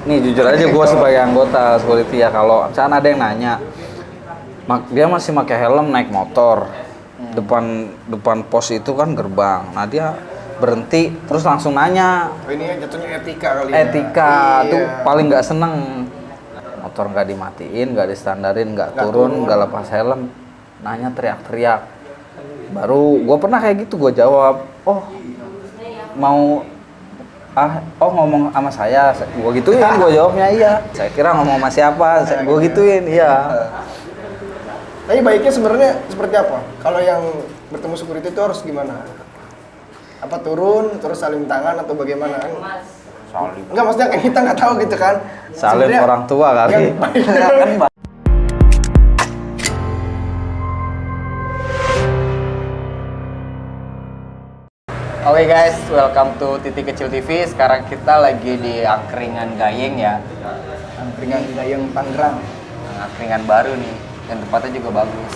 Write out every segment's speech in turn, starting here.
nih jujur aja gue sebagai anggota security ya, kalau misalnya ada yang nanya, dia masih pakai helm naik motor, depan pos itu kan gerbang, nah dia berhenti terus langsung nanya. Ini jatuhnya etika kali Etika ya. tuh paling nggak seneng, motor nggak dimatiin, nggak distandarin, nggak turun, nggak lepas helm, nanya teriak-teriak. Baru gue pernah kayak gitu, gue jawab, ngomong sama saya, gue gituin, gue jawabnya iya. Saya kira ngomong sama siapa, gue gituin, iya. Tapi baiknya sebenarnya seperti apa? Kalau yang bertemu security itu harus gimana? Apa turun terus salim tangan atau bagaimana kan? Salim. Enggak, maksudnya kan kita nggak tahu gitu kan. Salim orang tua kali. Oke guys, welcome to Titik Kecil TV. Sekarang kita lagi di Angkringan Gayeng ya. Angkringan Gayeng Tangerang. Angkringan baru nih, dan tempatnya juga bagus.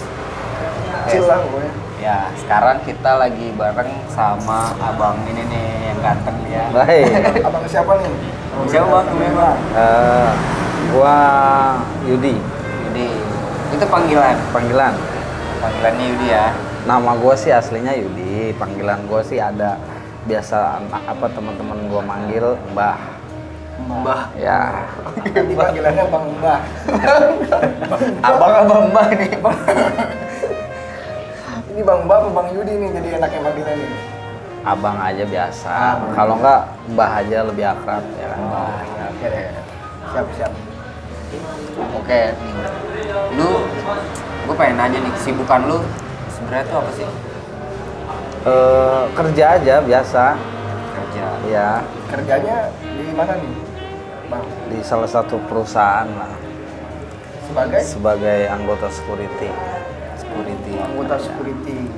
Kecil lah pokoknya. Ya, sekarang kita lagi bareng sama abang ini nih yang ganteng ya. Baik. Abang siapa nih? Siapa bang? Namanya bang? Gua Yudi. Yudi. Itu panggilan. Panggilannya Yudi ya. Nama gue sih aslinya Yudi, panggilan gue sih ada biasa teman-teman gue manggil Mbah. Mbah. Ya. Ganti panggilannya Bang Mbah. Abang Mbah nih. Ini Bang Mbah apa Bang Yudi nih jadi enaknya panggilan ini? Abang aja biasa. Kalau enggak Mbah aja lebih akrab ya kan. Mbah. Ya, Oke deh. Siap. Oke. Gue pengen nanya nih, kesibukan lu sebenarnya tuh apa sih? Kerja aja biasa. Kerja. Ya, Kerjanya di mana nih, Bang? di salah satu perusahaan lah sebagai anggota security. Anggota security.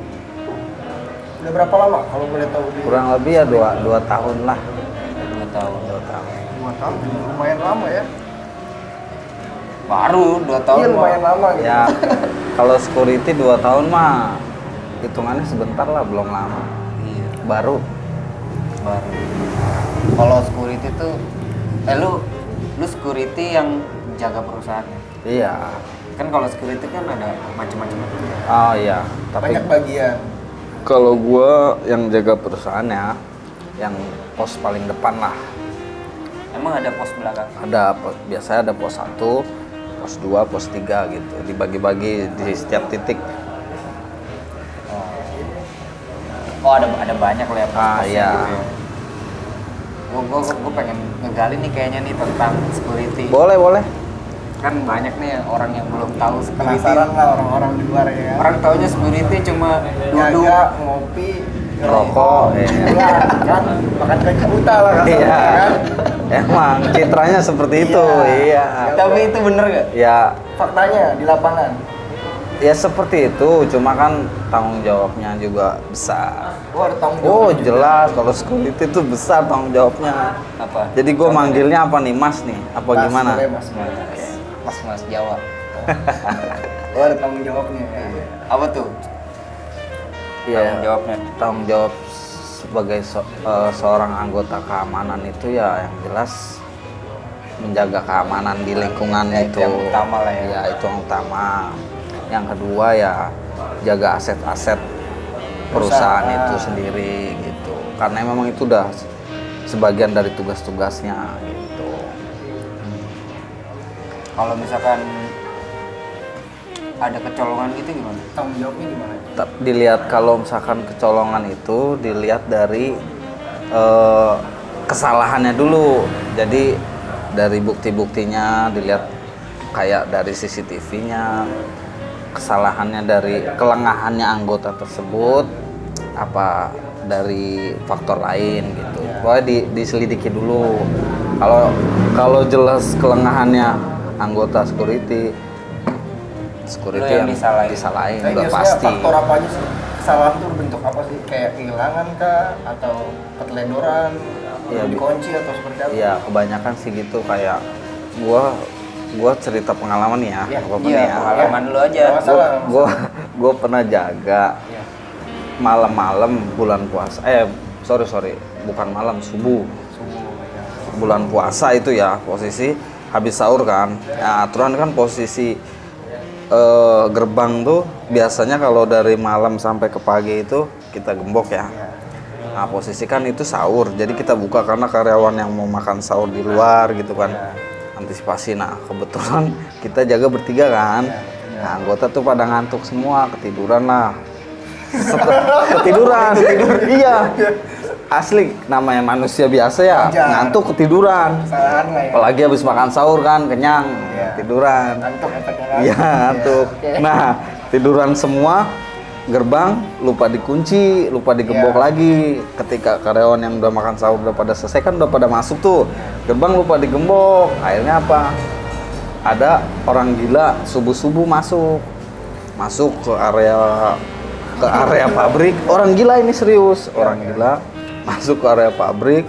Udah berapa lama kalau boleh tahu? Kurang lebih ya 2 tahun lah. 2 tahun. 2 tahun. 2 tahun, lumayan lama ya. Baru 2 tahun. Iya lumayan lama gitu. Ya, kalau security 2 tahun mah hitungannya sebentar lah, belum lama. Iya. Baru. Kalau security tuh, lu security yang jaga perusahaannya. Iya. Kan kalau security kan ada macam-macam itu ya. Oh iya, tapi Banyak bagian. kalau gua yang jaga perusahaannya, yang pos paling depan lah. Emang ada pos belakang? Biasanya ada pos 1, pos 2, pos 3 gitu. Dibagi-bagi di setiap titik. Oh ada banyak lah ya pos-posnya Iya. gitu ya. Gue pengen ngegali nih kayaknya nih tentang security. Boleh. Kan banyak nih orang yang belum tahu security. Penasaran lah orang-orang di luar ya. Orang taunya security cuma duduk, jaga, ngopi, Rokok, pulang, kan makan gaji buta lah kan. Iya. Kan? Emang citranya seperti itu. Iya. Tapi itu bener gak? Ya, Faktanya di lapangan. ya seperti itu, cuma kan tanggung jawabnya juga besar. Oh ada tanggung jawab. Oh jelas, kalau security itu besar tanggung jawabnya. Apa? Jadi gue manggilnya apa nih, Mas nih? Apa Mas, gimana? boleh, Mas. Mas Jawa. Oh ada tanggung jawabnya. Apa tuh? Iya. Tanggung jawabnya. Tanggung jawab sebagai seorang anggota keamanan itu ya yang jelas menjaga keamanan di lingkungan Ya, itu. itu yang utama lah ya. Ya itu yang utama. Yang kedua ya jaga aset-aset perusahaan itu sendiri gitu. Karena memang itu udah sebagian dari tugas-tugasnya gitu. Kalau misalkan ada kecolongan gitu gimana? Tanggung jawabnya gimana? Dilihat kalau misalkan kecolongan itu dilihat dari kesalahannya dulu. Jadi dari bukti-buktinya dilihat kayak dari CCTV-nya, kesalahannya dari kelengahannya anggota tersebut, apa dari faktor lain gitu. Pokoknya diselidiki dulu. Kalau jelas kelengahannya anggota security yang disalahin Tapi udah biasanya pasti. faktor apa aja sih? Kesalahan tuh bentuk apa sih? Kayak kehilangan kah? Atau keteledoran? Iya, dikunci atau seperti apa? Iya, kebanyakan sih gitu. Kayak gua cerita pengalaman nih ya, Iya, apa-apa Iya, nih ya. pengalaman lu aja. Nggak masalah. Gua pernah jaga Iya. malam-malam bulan puasa. Sorry, bukan malam, subuh. Subuh ya. bulan puasa itu ya, posisi habis sahur kan. Nah, aturan kan posisi gerbang tuh biasanya kalau dari malam sampai ke pagi itu kita gembok ya. Nah, posisi kan itu sahur, jadi kita buka karena karyawan yang mau makan sahur di luar gitu kan. Antisipasi. Nah, kebetulan kita jaga bertiga kan. Nah, anggota tuh pada ngantuk semua, ketiduran lah. Ketiduran. Iya. Asli, namanya manusia biasa ya, ngantuk ketiduran. Kesalahan lah ya. Apalagi habis makan sahur kan, kenyang, tiduran. Ngantuk efeknya kan. Iya, ngantuk. Nah, tiduran semua, gerbang lupa dikunci, lupa digembok lagi. Ketika karyawan yang udah makan sahur udah pada selesai kan udah pada masuk tuh. Gerbang lupa digembok. Akhirnya apa? Ada orang gila subuh-subuh masuk ke area pabrik. Orang gila ini serius, orang gila masuk ke area pabrik,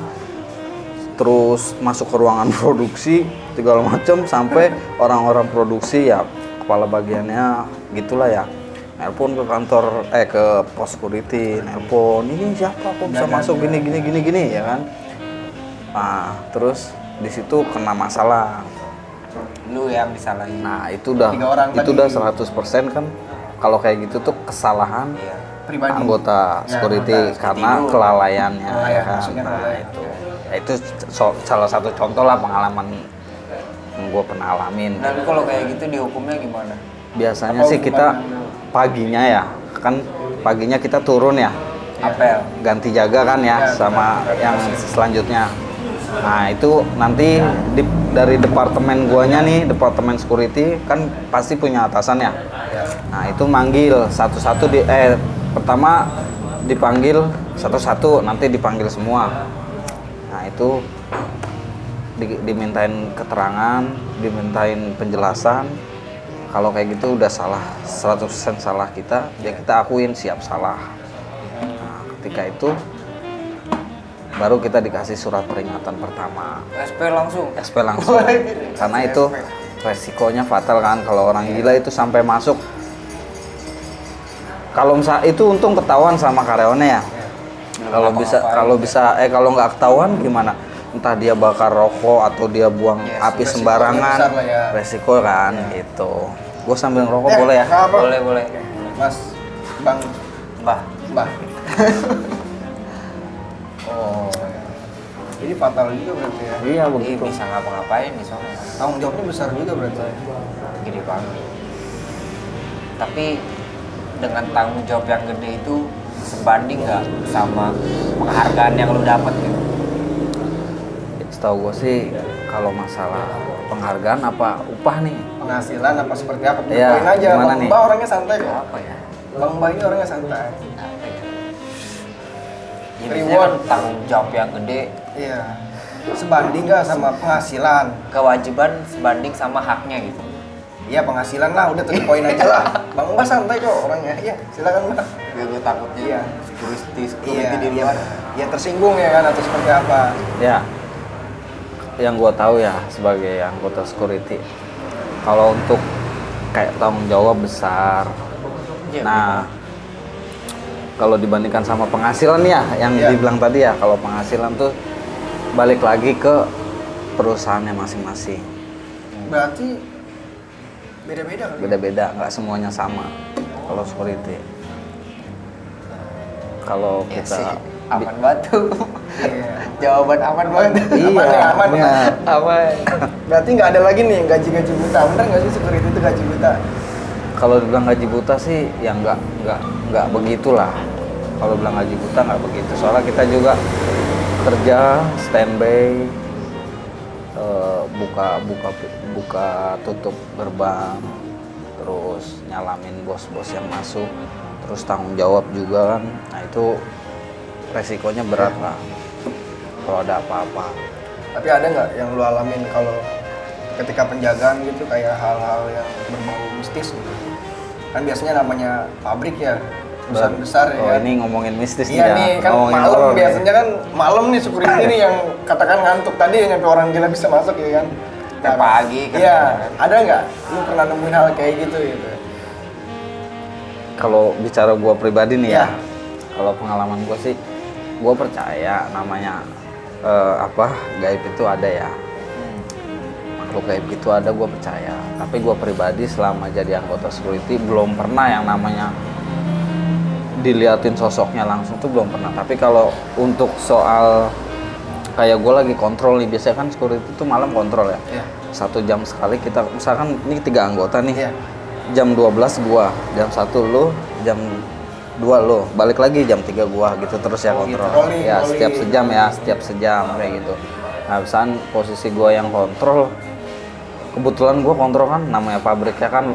terus masuk ke ruangan produksi segala macam sampai orang-orang produksi ya kepala bagiannya gitulah ya, nelpon ke kantor ke pos security, nelpon ini siapa kok bisa masuk gini ya kan. Nah terus di situ kena masalah, Lu yang disalahin. nah itu udah 100% kan kalau kayak gitu tuh kesalahan Pribadi. anggota security karena tidur. kelalaiannya ya kan. maksudnya Nah, kelalaian. itu salah satu contoh lah pengalaman yang gue pernah alamin. Nah, lu kalau kayak gitu dihukumnya gimana? Biasanya sih kita paginya ya, kan paginya kita turun ya, Apel. ganti jaga kan ya sama yang selanjutnya. Nah itu nanti dari departemen guanya nih, departemen security kan pasti punya atasan ya. Nah itu manggil satu-satu pertama dipanggil satu-satu, nanti dipanggil semua. Nah itu dimintain keterangan, dimintain penjelasan. Kalau kayak gitu udah salah, 100% salah kita, ya kita akuin siap salah. Nah, ketika itu baru kita dikasih surat peringatan pertama. SP langsung. SP langsung. Karena itu resikonya fatal kan kalau orang gila itu sampai masuk. Kalau misalnya itu untung ketahuan sama karyawannya ya. Kalau nggak ketahuan gimana? Entah dia bakar rokok atau dia buang api sembarangan, besar lah ya. resiko kan gitu. Gue sambil ngerokok boleh ya? Apa? Boleh. Mas, Bang, Mbah. Mbah. Oh, jadi fatal juga berarti ya. Iya Ini begitu. bisa ngapa-ngapain di sana. Tanggung jawabnya besar juga berarti. Gede banget. Tapi dengan tanggung jawab yang gede itu sebanding nggak sama penghargaan yang lu dapat gitu? Setahu gue sih kalau masalah penghargaan apa upah nih? Penghasilan apa seperti apa? Iya, Poin aja. gimana Bang nih? Mbah orangnya santai kok. Apa ya? Bang Mbah ini orangnya santai. Apa ya? Ya, biasanya Reward. kan tanggung jawab yang gede, Iya. Sebanding nggak sama penghasilan? kewajiban sebanding sama haknya gitu. Iya penghasilan lah, udah tuh poin aja lah. Bang Mbah santai kok orangnya. Iya, silakan Mbak. Ya gue takutnya Iya. security di luar. Iya tersinggung ya kan atau seperti apa? Ya, yang gue tahu ya sebagai anggota security, kalau untuk kayak tanggung jawab besar. Iya, Nah, kalau dibandingkan sama penghasilan ya, yang Iya. dibilang tadi ya, kalau penghasilan tuh balik lagi ke perusahaannya masing-masing. Berarti beda-beda kali. Beda-beda, nggak semuanya sama. Kalau security, kalau Ya kita sih, aman batu. Iya. Jawaban aman banget. Aman ya, aman ya. benar. Aman. Berarti nggak ada lagi nih yang gaji-gaji buta. Bener nggak sih security itu gaji buta? Kalau dibilang gaji buta sih ya nggak begitulah. Kalau bilang gaji buta nggak begitu. Soalnya kita juga kerja standby, buka tutup gerbang, terus nyalamin bos-bos yang masuk, terus tanggung jawab juga kan. Nah itu resikonya berat lah kalau ada apa-apa. Tapi ada nggak yang lu alamin kalau ketika penjagaan gitu kayak hal-hal yang berbau mistis gitu? Kan biasanya namanya pabrik ya, perusahaan besar ya. Oh kan? ini ngomongin mistis Iya nih kan ngomongin malam horor nih. biasanya kan malam nih security ini yang katakan ngantuk tadi yang nyampe orang gila bisa masuk ya kan. Kayak pagi kan. Iya, ada nggak? Lu pernah nemuin hal kayak gitu gitu? Kalau bicara gua pribadi nih Iya. ya, kalau pengalaman gua sih, gua percaya namanya gaib itu ada ya, makhluk gaib itu ada, gue percaya. Tapi gue pribadi selama jadi anggota security belum pernah yang namanya diliatin sosoknya langsung tuh belum pernah. Tapi kalau untuk soal kayak gue lagi kontrol nih, biasanya kan security tuh malam kontrol ya. Iya. 1 jam sekali kita, misalkan ini 3 anggota nih. Iya. Jam 12 gua, jam 1 lu, jam 2 lu, balik lagi jam 3 gua gitu terus ya kontrol. Rolling, Ya rolling. setiap sejam kayak gitu. Nah, misalkan posisi gua yang kontrol, kebetulan gua kontrol kan namanya pabriknya kan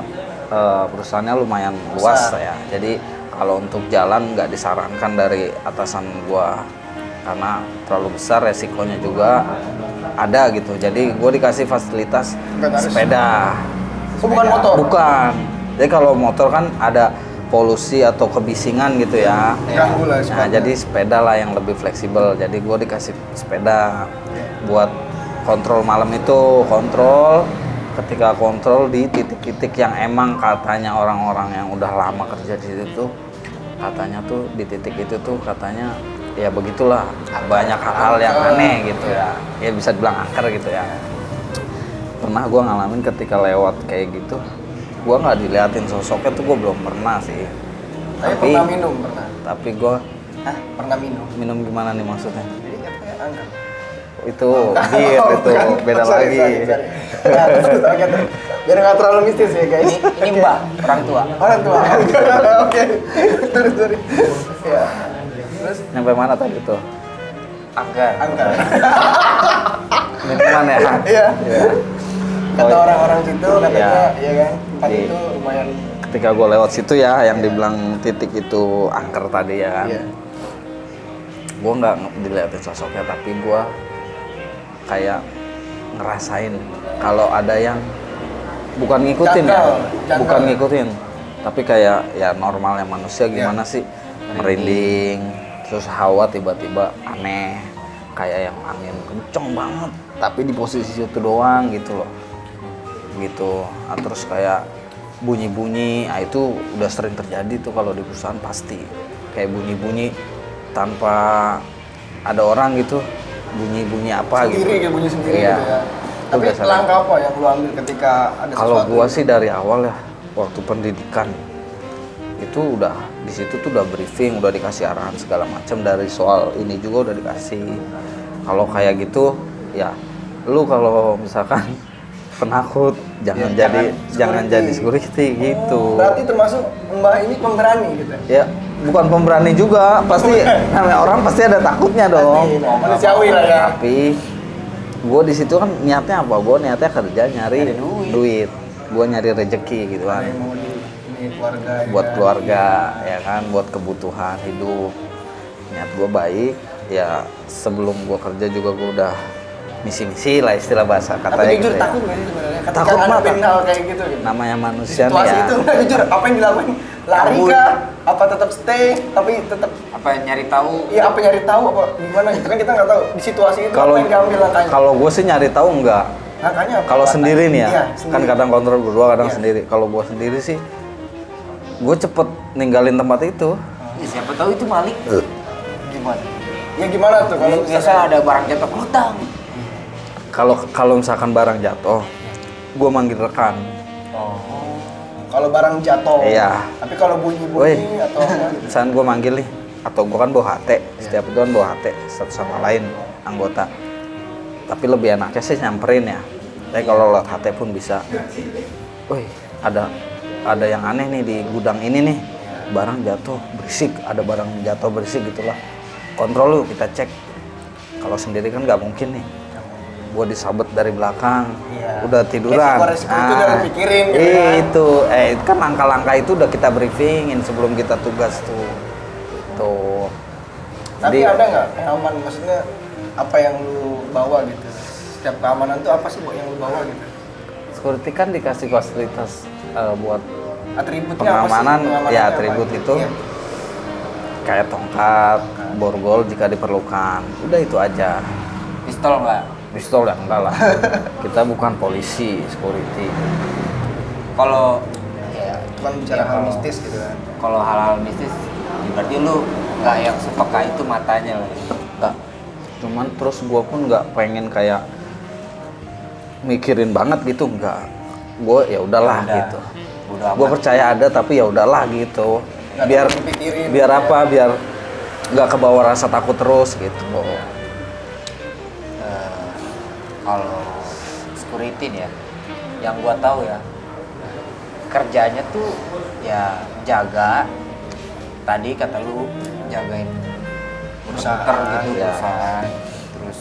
perusahaannya lumayan luas ya. Jadi kalau untuk jalan nggak disarankan dari atasan gua karena terlalu besar, resikonya juga ada gitu. Jadi gue dikasih fasilitas sepeda. Oh, bukan motor? Bukan. Jadi kalau motor kan ada polusi atau kebisingan gitu ya. Ganggu lah Nah, sepeda. jadi sepeda lah yang lebih fleksibel. Jadi gue dikasih sepeda buat kontrol malam itu. Kontrol, ketika kontrol di titik-titik yang emang katanya orang-orang yang udah lama kerja di situ, katanya tuh di titik itu tuh katanya ya begitulah, banyak hal-hal yang aneh gitu ya. Ya bisa dibilang angker gitu ya. Pernah gue ngalamin ketika lewat kayak gitu, gue nggak diliatin sosoknya tuh gue belum pernah sih. Tapi pernah minum, pernah. Tapi gue Hah? Pernah minum? minum gimana nih maksudnya? Jadi katanya angker. Itu bir itu beda lagi. Nah, terus, oke, terus. Biar nggak terlalu mistis ya guys. Ini mbak, orang tua. Orang tua. Oke. Terus. Ya. Terus Nyampe mana tadi tuh? Angker. angker. Minuman ya? Iya. Iya. Kata Oh, orang-orang situ katanya, ya kan, tempat Di- itu lumayan. ketika gue lewat situ ya, yang dibilang titik itu angker tadi ya kan. Iya. Gue nggak dilihatin sosoknya, tapi gue kayak ngerasain kalau ada yang bukan ngikutin Janggal. bukan ngikutin, tapi kayak ya normalnya manusia gimana sih, merinding, terus hawa tiba-tiba aneh, kayak yang angin kenceng banget, tapi di posisi itu doang gitu loh, gitu. Nah, terus kayak bunyi-bunyi, nah itu udah sering terjadi tuh kalau di perusahaan pasti kayak bunyi-bunyi tanpa ada orang gitu, bunyi-bunyi apa Sendiri gitu. kayak bunyi sendiri Iya. gitu ya. Itu Tapi udah sering. langkah apa yang lu ambil ketika ada Kalau sesuatu? gua sih dari awal ya, waktu pendidikan itu udah di situ tuh udah briefing, udah dikasih arahan segala macam, dari soal ini juga udah dikasih. Kalau kayak gitu ya, lu kalau misalkan penakut jangan Ya, jangan jadi security gitu. Berarti termasuk Mbah ini pemberani gitu. Ya, bukan pemberani juga, pasti namanya orang pasti ada takutnya dong. Pasti, manusiawi lah ya. Tapi gue di situ kan niatnya apa? Gue niatnya kerja nyari duit. Gue nyari rezeki gitu kan. Ada yang mau ini keluarga ya. Buat keluarga ya kan, buat kebutuhan hidup. Niat gue baik. Ya sebelum gue kerja juga gue udah misi-misi lah istilah bahasa katanya. Tapi jujur gitu ya. takut nggak sih sebenarnya? Ketika Takut ada mah, hal kayak gitu. Namanya manusia nih Situasi ya. itu nggak jujur, apa yang dilakuin? Lari Kabur. kah? Apa tetap stay? Tapi tetap Apa yang nyari tahu? iya apa nyari tahu apa gimana gitu kan kita nggak tahu di situasi itu Kalau apa yang diambil langkahnya. kalau gue sih nyari tahu enggak. Langkahnya apa? Kalau sendiri nih ya, Iya, kan sendiri. kadang kontrol berdua, kadang Iya. sendiri. Kalau gua sendiri sih, gue cepet ninggalin tempat itu. Ya, siapa tahu itu Malik. Gimana? Ya gimana tuh kalau Biasa ada barang jatuh hutang. Kalau misalkan barang jatuh, gue manggil rekan. Oh. kalau barang jatuh. Iya. Tapi kalau Woi. bunyi-bunyi atau apa gitu. Misalkan gue manggil nih, atau gue kan bawa HT, setiap itu kan bawa HT satu sama lain anggota. Tapi lebih enaknya sih nyamperin ya. Tapi kalau lewat HT pun bisa. Woi, ada yang aneh nih di gudang ini nih. Barang jatuh berisik, ada barang jatuh berisik gitulah. Kontrol lu, kita cek. Kalau sendiri kan nggak mungkin nih. Gue disabet dari belakang, Iya. udah tiduran. Resiko itu udah dipikirin gitu Iya, kan. itu, kan langkah-langkah itu udah kita briefingin sebelum kita tugas tuh. Tuh. Tapi Jadi- ada nggak yang aman? Maksudnya apa yang lu bawa gitu? Setiap keamanan tuh apa sih yang lu bawa gitu? Security kan dikasih fasilitas buat Atributnya pengamanan, apa sih? Pengamanannya ya apa? atribut itu Iya. kayak tongkat, borgol jika diperlukan. Udah itu aja. Pistol nggak? Pistol ya enggak lah. Kita bukan polisi, security. Kalau Cuman bicara hal mistis gitu kan. kalau hal-hal mistis, berarti lu nggak yang sepeka itu matanya lah. Enggak. Cuman terus gue pun nggak pengen kayak mikirin banget gitu, nggak. Gue ya udahlah Udah, gitu. udah Gue amat. percaya ada tapi ya udahlah gitu. Nggak Biar terlalu dipikirin, biar ya. apa? Biar nggak kebawa rasa takut terus gitu. Kalau security nih ya, yang gua tahu ya, kerjanya tuh ya jaga. Tadi kata lu jagain Perusahaan, muter gitu ya. perusahaan, terus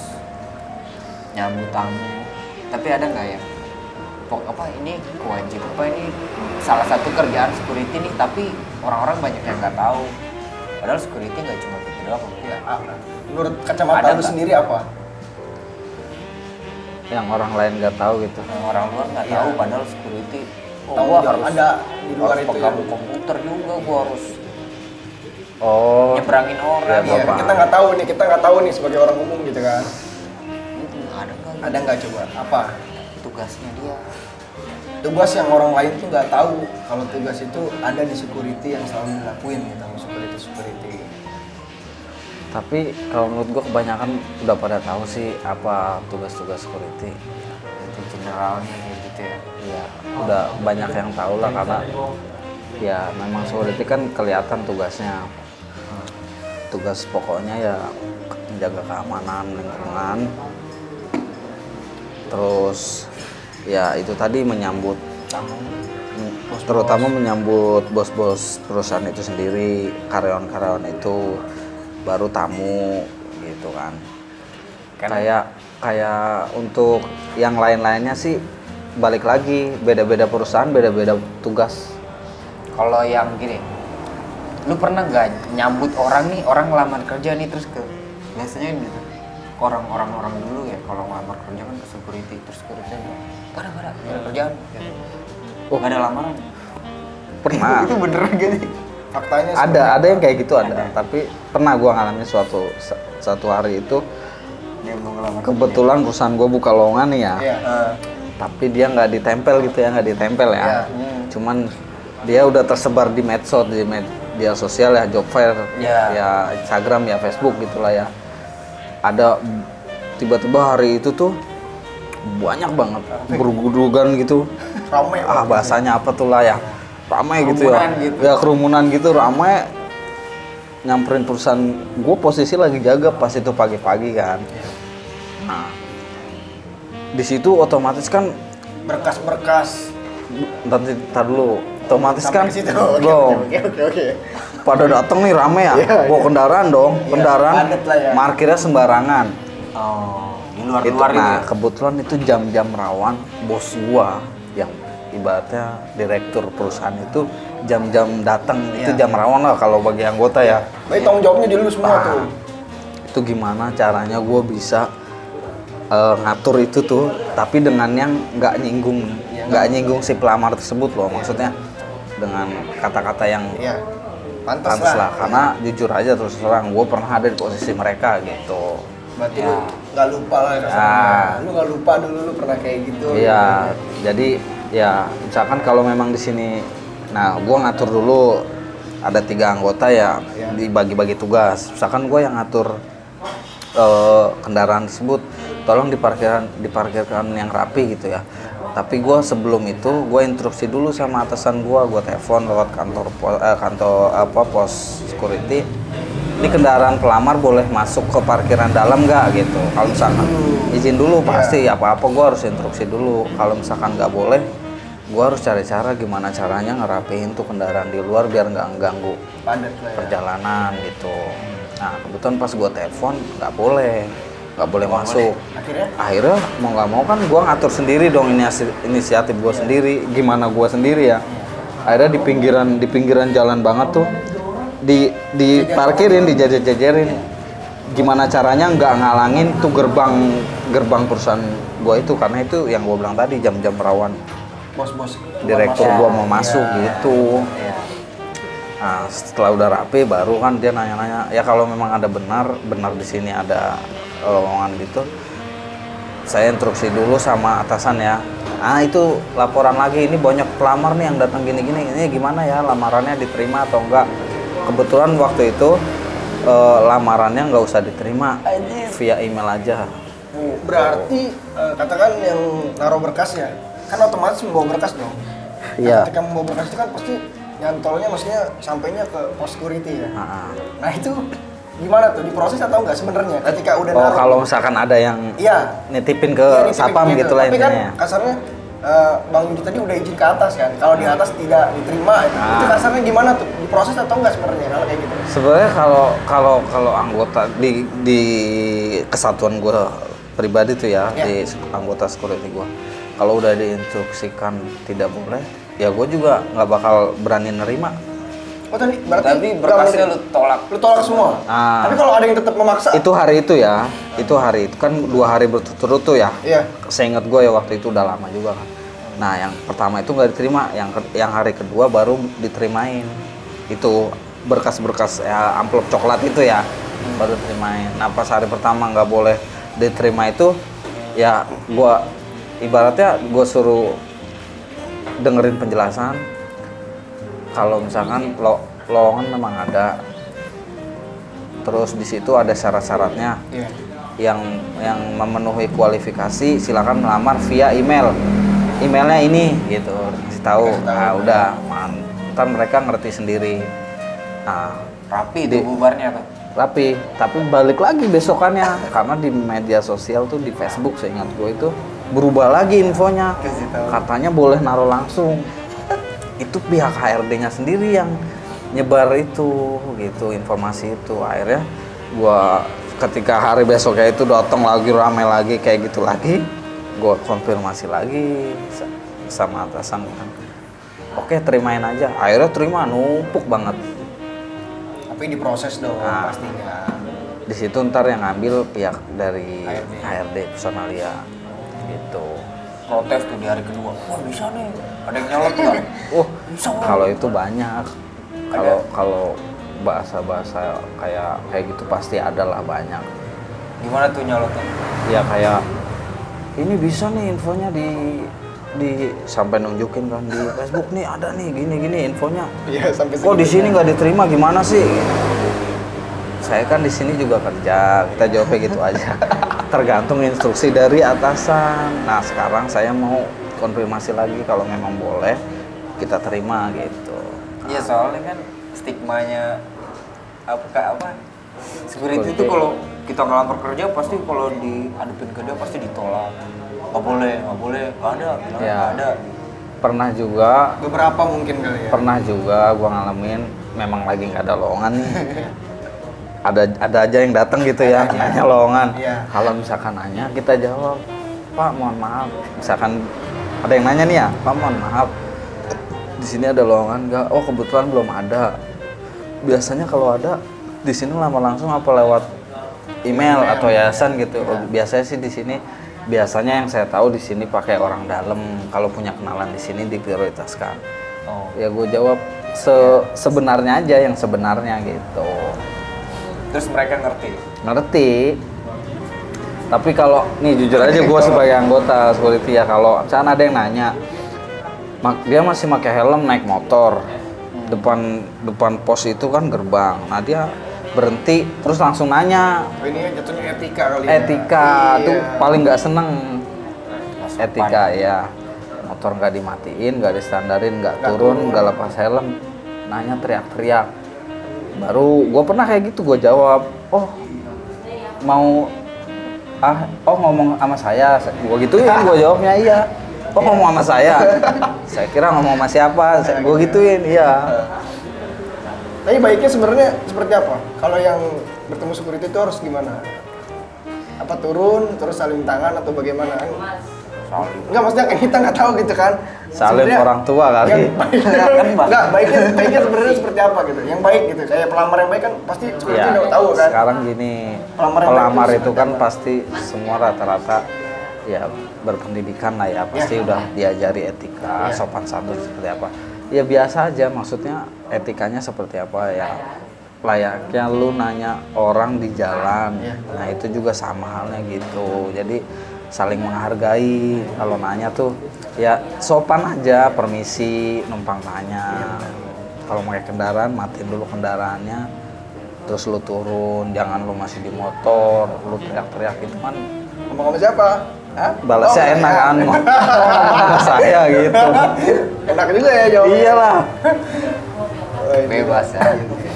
nyambut tamu. Tapi ada nggak ya? Apa ini kewajiban apa ini salah satu kerjaan security nih, tapi orang-orang banyak yang nggak tahu. Padahal security nggak cuma gitu doang, ya. Menurut kacamata Ada lu nggak? sendiri apa? Yang orang lain nggak tahu gitu. Yang orang luar nggak Iya. tahu, padahal security. Tanggung Gua jawab ada di luar harus itu pegang ya. komputer juga, gua harus Oh, nyebrangin orang. Iya, Iya, Bapak. kita nggak tahu nih sebagai orang umum gitu kan. Ada nggak? Ada nggak coba? Apa? Tugasnya dia? Tugas yang orang lain tuh nggak tahu. Kalau tugas itu ada di security yang selalu dilakuin gitu sama security. tapi kalau menurut gue kebanyakan udah pada tahu sih apa tugas-tugas security. Itu generalnya kayak gitu ya. Ya, udah banyak yang tahu lah karena ya memang security kan kelihatan tugasnya. Tugas pokoknya ya menjaga keamanan lingkungan. Terus ya itu tadi menyambut terutama menyambut bos-bos perusahaan itu sendiri, karyawan-karyawan itu, baru tamu gitu kan. Kayak untuk yang lain-lainnya sih balik lagi, beda-beda perusahaan, beda-beda tugas. Kalau yang gini, lu pernah nggak nyambut orang nih, orang ngelamar kerja nih, terus ke biasanya gitu orang dulu ya kalau ngelamar kerja kan ke security, terus security bilang pada ada kerjaan gitu. Oh. Nggak ada lamaran. Pernah. Itu beneran gak sih? Faktanya ada yang kayak gitu ada. Ada. Tapi pernah gua ngalamin suatu hari itu, Dia mau ngelamar kebetulan perusahaan gua buka lowongan nih ya. Iya. Tapi dia nggak ditempel gitu ya, nggak ditempel ya. Iya. Cuman dia udah tersebar di medsos, di media sosial ya, job fair, Iya. ya Instagram ya, Facebook gitulah ya. Ada tiba-tiba hari itu tuh banyak banget bergudugan gitu. Ramai. Bahasanya apa tuh lah ya, ramai gitu ya. Kerumunan gitu. Ya kerumunan gitu, ramai. Nyamperin perusahaan, gue posisi lagi jaga pas itu pagi-pagi kan. Nah, di situ otomatis kan, Berkas-berkas. ntar dulu, otomatis Sampai kan, ke situ. belum. Oke. Pada datang nih rame ya, Iya, bawa iya. kendaraan dong, Iya, kendaraan, padat lah ya. parkirnya sembarangan. Oh, di Itu, luar-luar gitu. nah Ya? kebetulan itu jam-jam rawan, bos gua yang ibaratnya direktur perusahaan itu jam-jam datang itu Iya. jam rawan lah kalau bagi anggota ya. Baik, tanggung jawabnya di lu semua Nah, tuh. itu gimana caranya gue bisa ngatur itu tuh, tapi dengan yang nggak nyinggung si pelamar tersebut loh, maksudnya dengan kata-kata yang Iya. Pantas pantas lah. lah, karena jujur aja terus terang gue pernah ada di posisi mereka gitu. Berarti Ya. lu nggak lupa lah kasarnya. Lu nggak lupa dulu lu pernah kayak gitu. Iya, jadi ya misalkan kalau memang di sini, nah gue ngatur dulu ada 3 anggota ya, Iya. dibagi-bagi tugas. Misalkan gue yang ngatur kendaraan tersebut, tolong diparkirkan yang rapi gitu ya. Tapi gue sebelum itu gue instruksi dulu sama atasan gue telepon lewat pos security. Ini kendaraan pelamar boleh masuk ke parkiran dalam nggak gitu. Kalau misalkan izin dulu pasti, apa-apa gue harus instruksi dulu. Kalau misalkan nggak boleh, gue harus cari cara gimana caranya ngerapihin tuh kendaraan di luar biar nggak mengganggu Padat lah ya. perjalanan gitu. Nah kebetulan pas gue telepon nggak boleh masuk. Akhirnya mau nggak mau kan gue ngatur sendiri dong, inisiatif gue sendiri, gimana gue sendiri ya. Akhirnya di pinggiran jalan banget tuh diparkirin, dijajar-jajarin. Gimana caranya nggak ngalangin tuh gerbang perusahaan gue itu, karena itu yang gue bilang tadi jam-jam rawan Bos-bos. direktur gue mau masuk gitu. Iya. Nah, setelah udah rapi baru kan dia nanya-nanya, ya kalau memang ada benar di sini ada lowongan gitu, saya instruksi dulu sama atasan ya. Ah itu laporan lagi, ini banyak pelamar nih yang datang gini-gini, ini gimana ya lamarannya diterima atau enggak. Kebetulan waktu itu lamarannya nggak usah diterima via email aja. Berarti katakan yang naruh berkas ya, kan otomatis membawa berkas dong. Iya. Ketika membawa berkas itu kan pasti nyantolnya maksudnya sampainya ke pos security ya. Nah itu gimana tuh, diproses atau enggak sebenarnya ketika udah naruh? Kalau misalkan ada yang Iya. nitipin ke Iya, nitipin sapam gitu lah Tapi kan intinya. kasarnya Bang Yudi tadi udah izin ke atas kan. Kalau di atas tidak diterima itu kasarnya gimana tuh? Diproses atau enggak sebenarnya kalau kayak gitu? Sebenarnya kalau anggota di kesatuan gue pribadi tuh ya, di anggota security gue, kalau udah diinstruksikan tidak boleh, ya gue juga nggak bakal berani nerima. Oh tadi berarti Tapi berkasnya lu tolak. Lu tolak semua. Tapi kalau ada yang tetap memaksa, Itu hari itu ya, itu hari itu kan 2 hari berturut-turut tuh ya. iya. Seingat gue ya waktu itu udah lama juga kan. Nah yang pertama itu nggak diterima, yang hari kedua baru diterimain. Itu berkas-berkas ya, amplop coklat itu ya, baru diterimain. Nah pas hari pertama nggak boleh diterima itu, ya gue ibaratnya gue suruh dengerin penjelasan. Kalau misalkan lowongan memang ada, terus di situ ada syarat-syaratnya. Iya. Yang memenuhi kualifikasi silakan melamar via email. Emailnya ini gitu, kasih tahu. Nah, udah, ntar mereka ngerti sendiri. Nah, Rapi tuh bubarnya tuh. rapi, tapi balik lagi besokannya karena di media sosial tuh di Facebook seingat gue itu berubah lagi infonya. Kasih tahu. Katanya boleh naruh langsung. Itu pihak HRD-nya sendiri yang nyebar itu gitu, informasi itu. Akhirnya gua ketika hari besoknya itu datang lagi rame lagi kayak gitu lagi, gua konfirmasi lagi sama atasan kan. Oke, terimain aja. Akhirnya terima, numpuk banget. Tapi diproses dong pastinya. Di situ ntar yang ngambil pihak dari HRD. HRD personalia gitu. Protes tuh di hari kedua. Wah bisa nih. Ada yang nyolot nggak? Bisa. Kalau itu banyak. Kalau bahasa-bahasa kayak gitu pasti ada lah banyak. Gimana tuh nyolotnya? Ya kayak ini bisa nih infonya di sampai nunjukin kan di Facebook nih ada nih gini infonya. Iya, sampai Kok di sini nggak diterima gimana sih? Saya kan di sini juga kerja, kita jawabnya gitu aja. Tergantung instruksi dari atasan. Nah sekarang saya mau konfirmasi lagi kalau memang boleh kita terima gitu. Iya soalnya kan stigmanya apa? Security itu kalau kita ngelamar kerja pasti kalau diadepin ke dia pasti ditolak. Nggak boleh, nggak ada, bilang Ya. nggak ada. Pernah juga beberapa mungkin kali ya. Pernah juga gua ngalamin memang lagi nggak ada lowongan nih. ada aja yang datang gitu ya, nanya lowongan. Iya. Kalau misalkan nanya kita jawab, Pak mohon maaf. Misalkan ada yang nanya nih ya, Pak mohon maaf. Di sini ada lowongan nggak? Oh kebetulan belum ada. Biasanya kalau ada di sini lamar langsung apa lewat email atau yayasan gitu. Oh, biasanya sih di sini biasanya yang saya tahu di sini pakai orang dalam. Kalau punya kenalan di sini diprioritaskan. Oh. Ya gue jawab sebenarnya aja yang sebenarnya gitu. Terus mereka Ngerti. Tapi kalau nih jujur aja gue sebagai anggota security ya, kalau misalnya ada yang nanya, dia masih pakai helm naik motor, depan pos itu kan gerbang. Nah dia berhenti terus langsung nanya. Ini jatuhnya etika kali ya. Etika tuh Iya. paling nggak seneng. Sopan. Etika ya, motor nggak dimatiin, nggak distandarin, nggak turun, nggak lepas helm, nanya teriak-teriak. Baru gue pernah kayak gitu, gue jawab, ngomong sama saya, gue gituin, gue jawabnya iya. Ngomong sama saya kira ngomong sama siapa, gue gituin, iya. Tapi baiknya sebenarnya seperti apa? Kalau yang bertemu security itu harus gimana? Apa turun terus saling tangan atau bagaimana? Enggak, maksudnya kan kita nggak tahu gitu kan. Saling Sebenarnya orang tua kali. Yang enggak, baiknya sebenarnya seperti apa gitu. Yang baik gitu. Kayak pelamar yang baik kan pasti security udah tahu kan. Sekarang gini, pelamar itu kan pasti semua rata-rata ya berpendidikan lah ya, pasti udah diajari etika, sopan santun seperti apa. Ya biasa aja, maksudnya etikanya seperti apa ya, layaknya lu nanya orang di jalan. Nah itu juga sama halnya gitu, jadi saling menghargai. Kalau nanya tuh ya sopan aja, permisi, numpang tanya. Kalau pakai kendaraan matiin dulu kendaraannya, terus lu turun, jangan lu masih di motor, lu teriak-teriak itu kan Ngomong sama siapa? Hah? balasnya Oh, enak ya. kan, ngomong sama saya gitu. Enak juga ya jawabnya. Iyalah. Oh, itu. Bebas ya.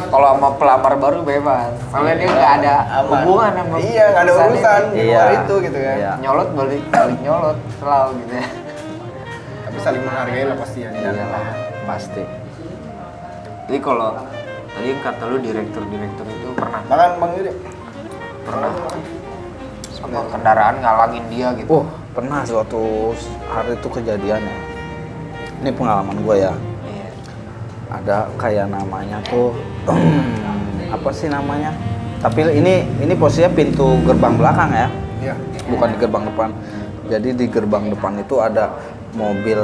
Kalau sama pelamar baru bebas. Soalnya dia nggak ada Aman. hubungan sama Iya, nggak ada perusahaan urusan ini. di Iya. luar itu gitu kan. Iya. Nyolot balik nyolot selalu gitu ya. Tapi saling menghargai lah pasti ya. di dalam. Iyalah, pasti. Jadi kalau tadi kata lu direktur itu pernah Makan Bang Yudi. pernah apa kendaraan ngalangin dia gitu. Pernah suatu hari itu kejadiannya. Ini pengalaman gue ya. Iya. Ada kayak namanya tuh apa sih namanya? Tapi ini posisinya pintu gerbang belakang ya, Iya. bukan di gerbang depan. Jadi di gerbang depan itu ada mobil,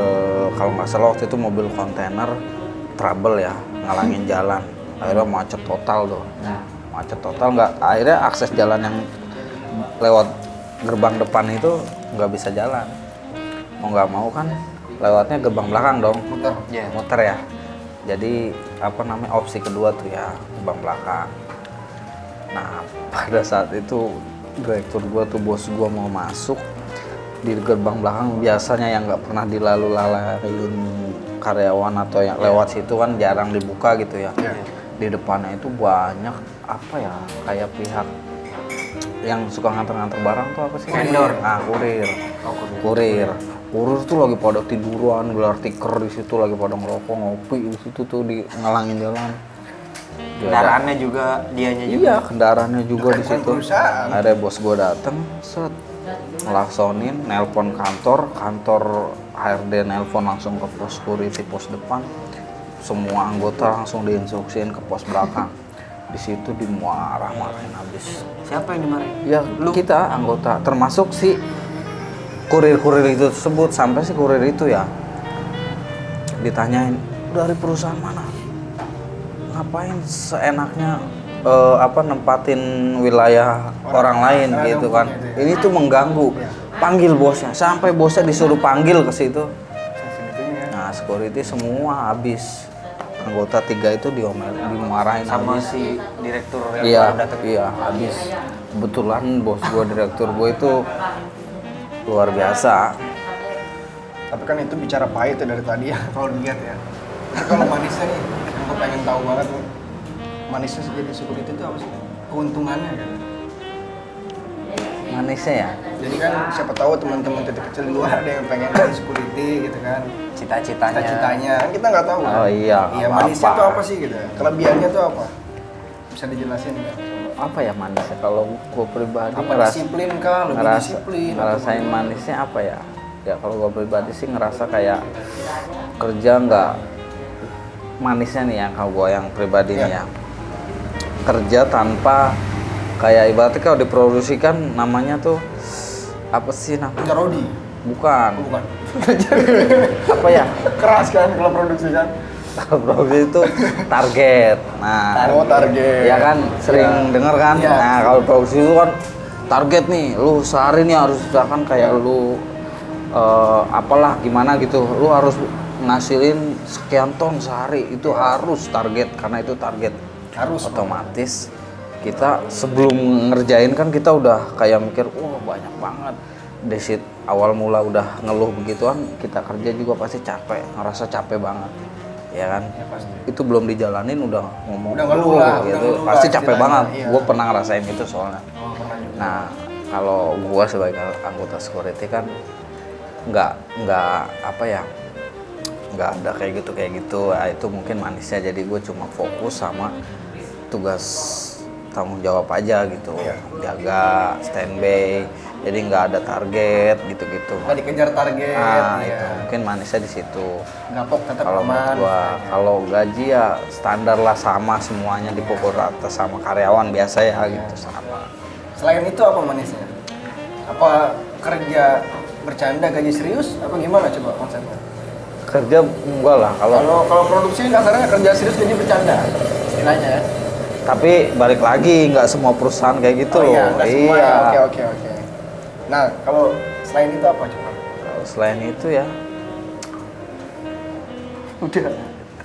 kalau nggak salah waktu itu mobil kontainer trouble ya, ngalangin jalan. Akhirnya macet total tuh. Macet total nggak, akhirnya akses jalan yang lewat gerbang depan itu nggak bisa jalan. Mau nggak mau kan lewatnya gerbang belakang dong. Muter. Iya. Muter ya. Jadi apa namanya, opsi kedua tuh ya gerbang belakang. Nah pada saat itu direktur gua tuh, bos gua mau masuk di gerbang belakang, biasanya yang nggak pernah dilalu-lalain karyawan atau yang lewat situ kan jarang dibuka gitu ya. Iya. Di depannya itu banyak apa ya, kayak pihak yang suka nganter-nganter barang tuh apa sih? Vendor. Nah, kurir. Oh, kurir. Kurir. Kurir tuh lagi pada tiduran, gelar tikar di situ, lagi pada ngerokok, ngopi di situ tuh di ngalangin jalan. Kendaraannya juga dianya juga. Iya, kendaraannya juga di situ. perusahaan. Ada bos gua dateng, set, ngelaksonin, nelpon kantor HRD nelpon langsung ke pos security, pos depan. Semua anggota langsung diinstruksiin ke pos belakang. Di situ dimarah-marahin habis. Siapa yang dimarahin? Ya, kita anggota, termasuk si kurir-kurir itu tersebut. Sampai si kurir itu ya ditanyain, dari perusahaan mana? Ngapain seenaknya nempatin wilayah orang lain karena ada gitu kan. hukumnya itu ya. Ini tuh mengganggu. Panggil bosnya, sampai bosnya disuruh panggil ke situ. Segitunya. Nah, security semua habis. Anggota 3 itu dimarahin Sama habis. si direktur yang Iya, baru datang. iya, habis. Kebetulan bos gua, direktur gua itu luar biasa. Tapi kan itu bicara pahit ya dari tadi ya kalau dilihat ya. Tapi kalau manisnya nih, yang gue pengen tahu banget nih. Manisnya jadi security itu apa sih? Keuntungannya kan? Manisnya ya. Jadi kan siapa tahu teman-teman titik kecil di luar ada yang pengen jadi security gitu kan. Cita-citanya. Cita-citanya kan kita nggak tahu. Oh iya, Iya, apa-apa. manisnya tuh apa sih gitu? Kelebihannya tuh apa? Bisa dijelasin nggak? Apa ya manisnya? Kalau gua pribadi Apa disiplin kah? Lebih disiplin? atau ngerasain bagaimana? manisnya apa ya? Ya kalau gua pribadi sih ngerasa kayak kerja nggak, manisnya nih ya kalau gua yang pribadi nih ya. Kerja tanpa kayak ibaratnya kalau diproduksikan namanya tuh apa sih namanya? Kerja rodi? Bukan. Bukan. Apa ya? Keras kan kalau produksi kan? Kalau produksi itu target. Nah, Oh, target. ya kan sering Iya. denger kan? Iya. Nah, kalau produksi itu kan target nih, lu sehari nih harus misalkan kayak lu apalah gimana gitu, lu harus ngasilin sekian ton sehari, itu harus target karena itu target. Harus. Otomatis kita sebelum ngerjain kan kita udah kayak mikir, wah banyak banget. Desit awal mula udah ngeluh begituan, kita kerja juga pasti capek, ngerasa capek banget. Ya kan? Ya, pasti. Itu belum dijalanin udah ngomong Udah ngeluh lah, gitu. udah ngeluh Pasti lah capek istilahnya, banget. iya. Gue pernah ngerasain itu soalnya. Oh, pernah juga. Nah, kalau gue sebagai anggota security kan nggak apa ya, nggak ada kayak gitu. Nah, itu mungkin manisnya. Jadi gue cuma fokus sama tugas tanggung jawab aja gitu. Iya. Jaga standby. Jadi nggak ada target gitu-gitu. Nggak dikejar target. Nah, iya. itu mungkin manisnya di situ. Gapok tetap Kalau menurut aman. gua, kalau gaji ya standar lah, sama semuanya dipukul rata sama karyawan biasa ya gitu, sama. Selain itu apa manisnya? Apa kerja bercanda gaji serius? Apa gimana coba konsepnya? Kerja enggak lah Kalau produksi kasarnya kerja serius gaji bercanda istilahnya ya. tapi balik lagi nggak semua perusahaan kayak gitu Oh iya, loh. nggak semua ya. Iya. Oke. Nah, kalau selain itu apa coba? Kalau selain itu ya Udah.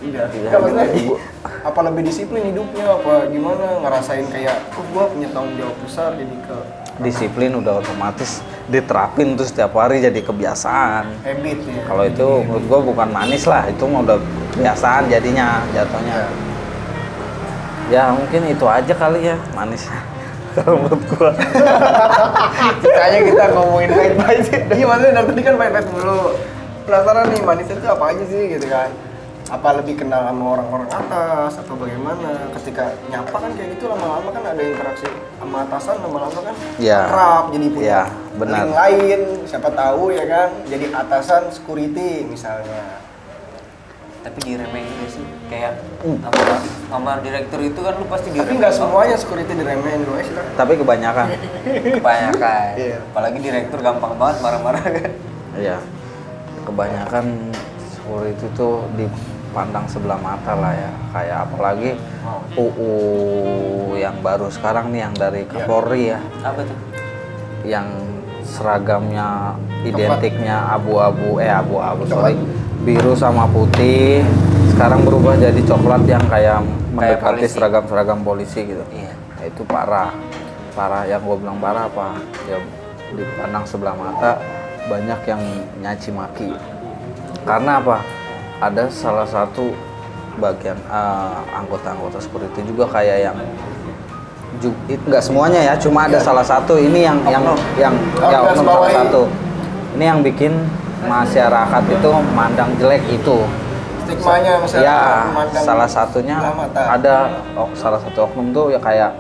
Iya. Iya, Nggak, maksudnya gua- apa lebih disiplin hidupnya apa gimana ngerasain kayak gua punya tanggung jawab besar jadi ke disiplin udah otomatis diterapin tuh setiap hari jadi kebiasaan. habit ya. Kalau itu menurut gua bukan manis lah, itu mah udah kebiasaan jadinya jatuhnya. Ya mungkin itu aja kali ya manisnya. Kalau menurut gua. Sisanya kita ngomongin baik-baik sih. Iya maksudnya dari tadi kan main-main dulu. Penasaran nih manisnya itu apa aja sih gitu kan? Apa lebih kenal sama orang-orang atas atau bagaimana? Ketika nyapa kan kayak gitu lama-lama kan ada interaksi sama atasan lama-lama kan Iya. akrab jadi punya Iya, benar. link lain siapa tahu ya kan jadi atasan security misalnya. Tapi diremehin juga sih. Kayak sama direktur itu kan lu pasti Tapi diremehin. nggak semuanya security diremehin loh sih. Tapi kebanyakan. Kebanyakan. Iya. Apalagi direktur gampang banget marah-marah kan. Iya. Kebanyakan security tuh dipandang sebelah mata lah ya. Kayak apalagi UU yang baru sekarang nih yang dari Kapolri ya. Apa tuh? Yang seragamnya identiknya abu-abu sorry, biru sama putih. Sekarang berubah jadi coklat yang kayak mendekati polisi. seragam-seragam polisi gitu. Iya. Nah, itu parah yang gue bilang parah apa ya, dipandang sebelah mata, banyak yang nyaci maki karena apa, ada salah satu bagian anggota-anggota security juga kayak yang nggak semuanya ya, cuma ada salah satu ini yang ya garis oknum bawahi. salah satu ini yang bikin masyarakat itu mandang jelek itu. Stigmanya misalnya Ya, memandang salah satunya sebelah mata. ada salah satu oknum tuh ya kayak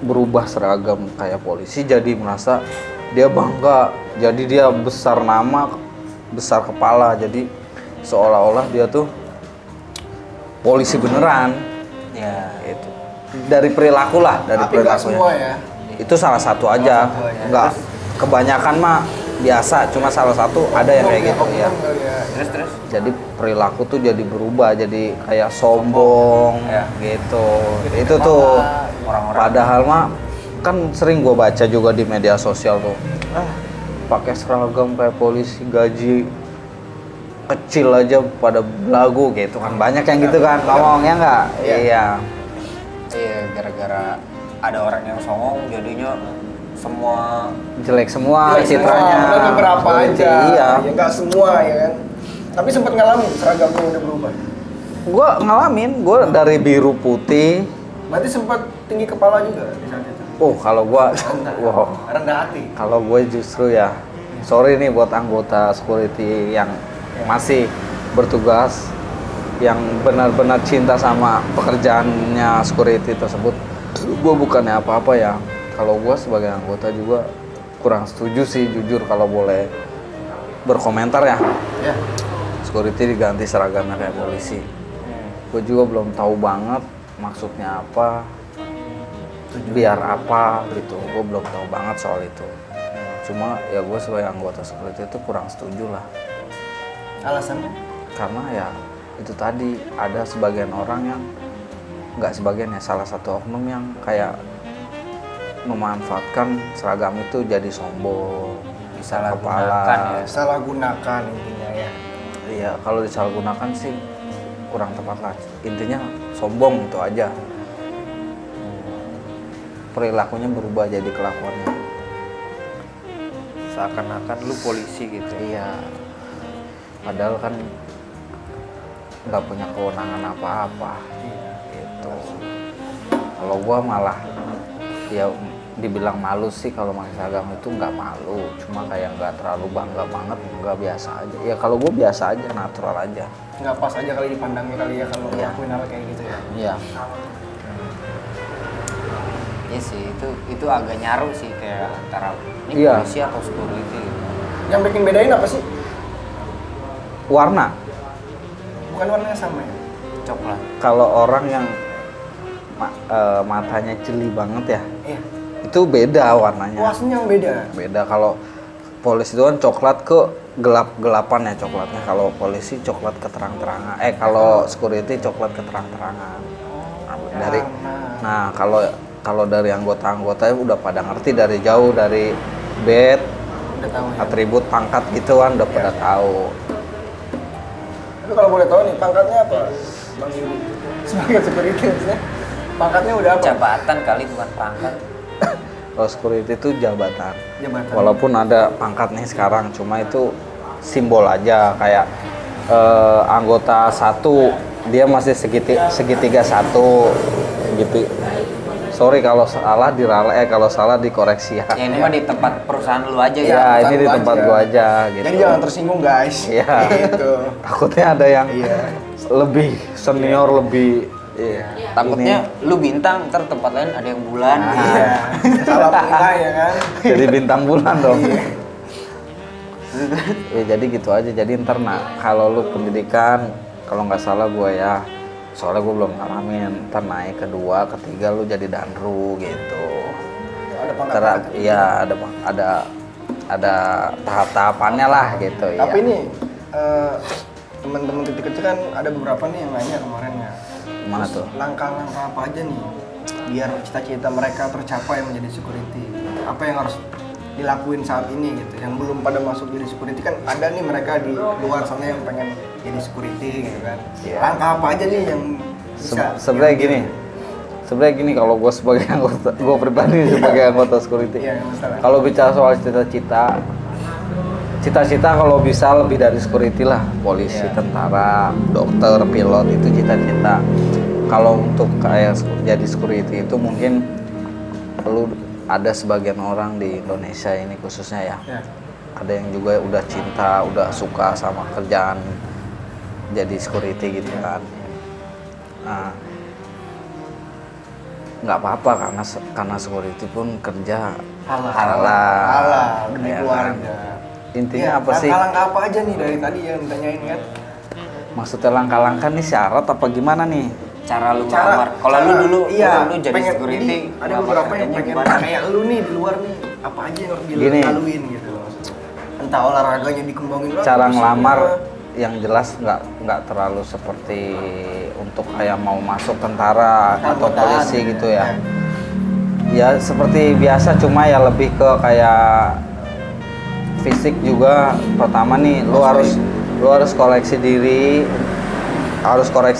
berubah seragam kayak polisi jadi merasa dia bangga, jadi dia besar nama, besar kepala, jadi seolah-olah dia tuh polisi beneran. Ya. Itu dari perilaku lah, dari Tapi nggak perilakunya. semua ya. Itu salah satu aja, satu aja. nggak kebanyakan mah biasa, cuma salah satu ada yang kayak gitu ya. Oknum kali ya. Terus. Jadi perilaku tuh jadi berubah, jadi kayak sombong Ya. gitu. Itu tuh Orang-orang. padahal mah kan sering gue baca juga di media sosial tuh, pakai seragam kayak polisi, gaji kecil aja pada belagu gitu kan, banyak yang gitu kan ngomongnya nggak? Iya. Iya. Iya, gara-gara ada orang yang songong jadinya semua Jelek semua Iya, citranya. semua, ada beberapa Polisi, aja. Iya. Ya nggak semua ya kan. Tapi sempat ngalamin seragamnya udah berubah. Gue ngalamin, gue dari biru putih. Berarti sempat tinggi kepala juga di saat itu. Oh kalau gue, wow. Rendah hati. Kalau gue justru ya, sorry nih buat anggota security yang masih bertugas, yang benar-benar cinta sama pekerjaannya security tersebut. Gue bukannya apa-apa ya. Kalau gue sebagai anggota juga kurang setuju sih, jujur kalau boleh berkomentar ya. Ya. Security diganti seragamnya kayak polisi. Gue juga belum tahu banget maksudnya apa, biar apa gitu. Gue belum tahu banget soal itu. Cuma ya gue sebagai anggota security itu kurang setuju lah. Alasannya? Karena ya itu tadi ada sebagian orang yang nggak sebagian ya, salah satu oknum yang kayak memanfaatkan seragam itu jadi sombong, Disalahgunakan ya. Salah gunakan intinya ya. Iya, kalau disalahgunakan sih kurang tepat lah. Intinya sombong itu aja. Perilakunya berubah jadi kelakuannya. Seakan-akan lu polisi gitu. Iya. Padahal kan nggak punya kewenangan apa-apa. Gitu. Kalau gua malah ya dibilang malu sih kalau pakai seragam itu nggak malu, cuma kayak nggak terlalu bangga banget, nggak, biasa aja. Ya kalau gua biasa aja, natural aja. Nggak pas aja kali dipandangnya kali ya kalau Iya. ngelakuin hal kayak gitu ya. Iya. Iya sih, itu agak nyaru sih kayak antara ini Iya. polisi atau security gitu. Yang bikin bedain apa sih? Warna. Bukan warnanya sama ya? Coklat. Kalau orang yang matanya jeli banget ya, Iya. itu beda warnanya. Puasnya yang beda. Beda kalau polisi itu kan coklat ke gelap-gelapan ya coklatnya. Kalau polisi coklat ke terang-terangan. Kalau security coklat ke terang-terangan. Nah, kalau dari anggota-anggota udah pada ngerti dari jauh, dari bed, Udah tahu ya. atribut pangkat gitu kan udah pada tahu. Tapi kalau boleh tahu nih pangkatnya apa? Bang Yudi sebagai security maksudnya pangkatnya udah apa? Jabatan kali bukan pangkat. Kalau security itu jabatan. Jabatan. Walaupun ada pangkat nih sekarang, cuma itu simbol aja kayak anggota satu dia masih segitiga satu gitu. Sorry kalau salah kalau salah dikoreksi ya. Ya ini mah di tempat perusahaan lu aja Ya, ya. ini di tempat gua aja gitu. Jadi jangan tersinggung guys. Iya. Gitu. Takutnya ada yang Iya. lebih senior lebih iya. Takutnya lu bintang, ntar tempat lain ada yang bulan. Iya. Salah penilai ya kan. Jadi bintang bulan dong. Iya. Ya jadi gitu aja. Jadi ntar kalau lu pendidikan, kalau nggak salah gue ya, soalnya gue belum ngalamin. Ntar naik kedua, ketiga lu jadi danru gitu. Ada pangkat. Ntar iya ada tahap-tahapannya lah gitu ya. Tapi ini teman-teman titik kecil kan ada beberapa nih yang nanya kemarin ya. Gimana tuh? Langkah-langkah apa aja nih biar cita-cita mereka tercapai menjadi security? Apa yang harus dilakuin saat ini gitu? Yang belum pada masuk jadi security kan ada nih mereka di luar sana yang pengen jadi security gitu kan. Iya. Langkah apa aja nih yang bisa? Sebenarnya gini kalau gue sebagai anggota, gue pribadi sebagai anggota security. Iya, nggak masalah. Kalau bicara soal cita-cita kalau bisa lebih dari security lah, polisi, Iya. tentara, dokter, pilot itu cita-cita. Kalau untuk kayak jadi security itu mungkin perlu ada sebagian orang di Indonesia ini khususnya ya. Ya. Ada yang juga udah cinta, udah suka sama kerjaan jadi security gitu kan. Nah, nggak apa-apa karena security pun kerja halal demi ya kan? keluarga. Intinya Iya, apa sih? Langkah-langkah apa aja nih dari tadi yang ditanyain kan? Maksudnya langkah-langkah nih syarat apa gimana nih? Cara lu ngelamar. Kalau lu dulu, iya, lu jadi pengen- security, jadi ada ngelamar beberapa yang kerjanya pengen gimana? kayak lu nih di luar nih apa aja yang harus Gini. dilaluin gitu loh. Entah olahraganya dikembangin lah, Cara fisiknya ngelamar lah. yang jelas nggak terlalu seperti untuk kayak mau masuk tentara atau Keanggotaan polisi gitu gitu ya. ya. Ya seperti biasa cuma ya lebih ke kayak fisik juga. Pertama nih lu harus koreksi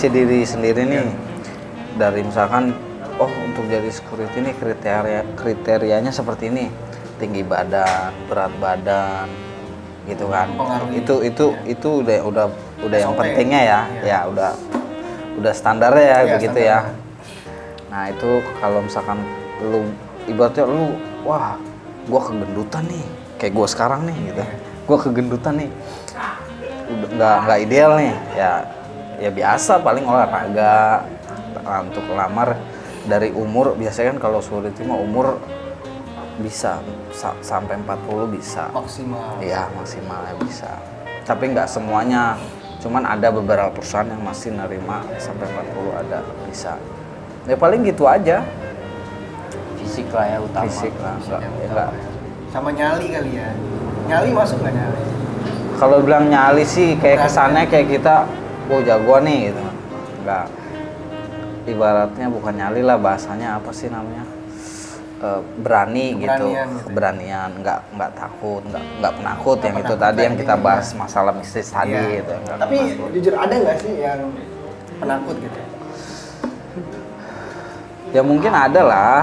diri sendiri nih. Dari misalkan untuk jadi security ini kriterianya seperti ini, tinggi badan, berat badan gitu kan. Mempengaruhi. Itu udah yang SOP. pentingnya ya. Iya. Ya udah standarnya ya Iya, begitu standar. ya. Nah, itu kalau misalkan lu ibaratnya lu wah, gua kegendutan nih, kayak gua sekarang nih gitu. Gua kegendutan nih. Udah nggak ideal nih. Ya biasa paling olahraga. Nah, untuk lamar dari umur biasanya kan kalau security mah umur bisa sampai 40 bisa. Maksimal. Iya, maksimalnya bisa. Tapi nggak semuanya. Cuman ada beberapa perusahaan yang masih nerima sampai 40 ada bisa. Ya paling gitu aja. Fisik lah ya utama. Fisik lah. Fisik yang Ya, utama nggak. ya. Sama nyali kali ya. Nyali masuk nggak nyali? Kalau bilang nyali sih kayak Berani. kesannya kayak kita, jagoan nih gitu. Enggak. Ibaratnya bukan nyali lah, bahasanya apa sih namanya? Berani gitu. Keberanian gitu ya. Keberanian, nggak takut, nggak penakut yang itu penakut tadi yang tadi, kita iya. bahas masalah mistis tadi Iya. gitu. Nggak Tapi penakut. jujur ada nggak sih yang penakut gitu? Ya mungkin ada lah.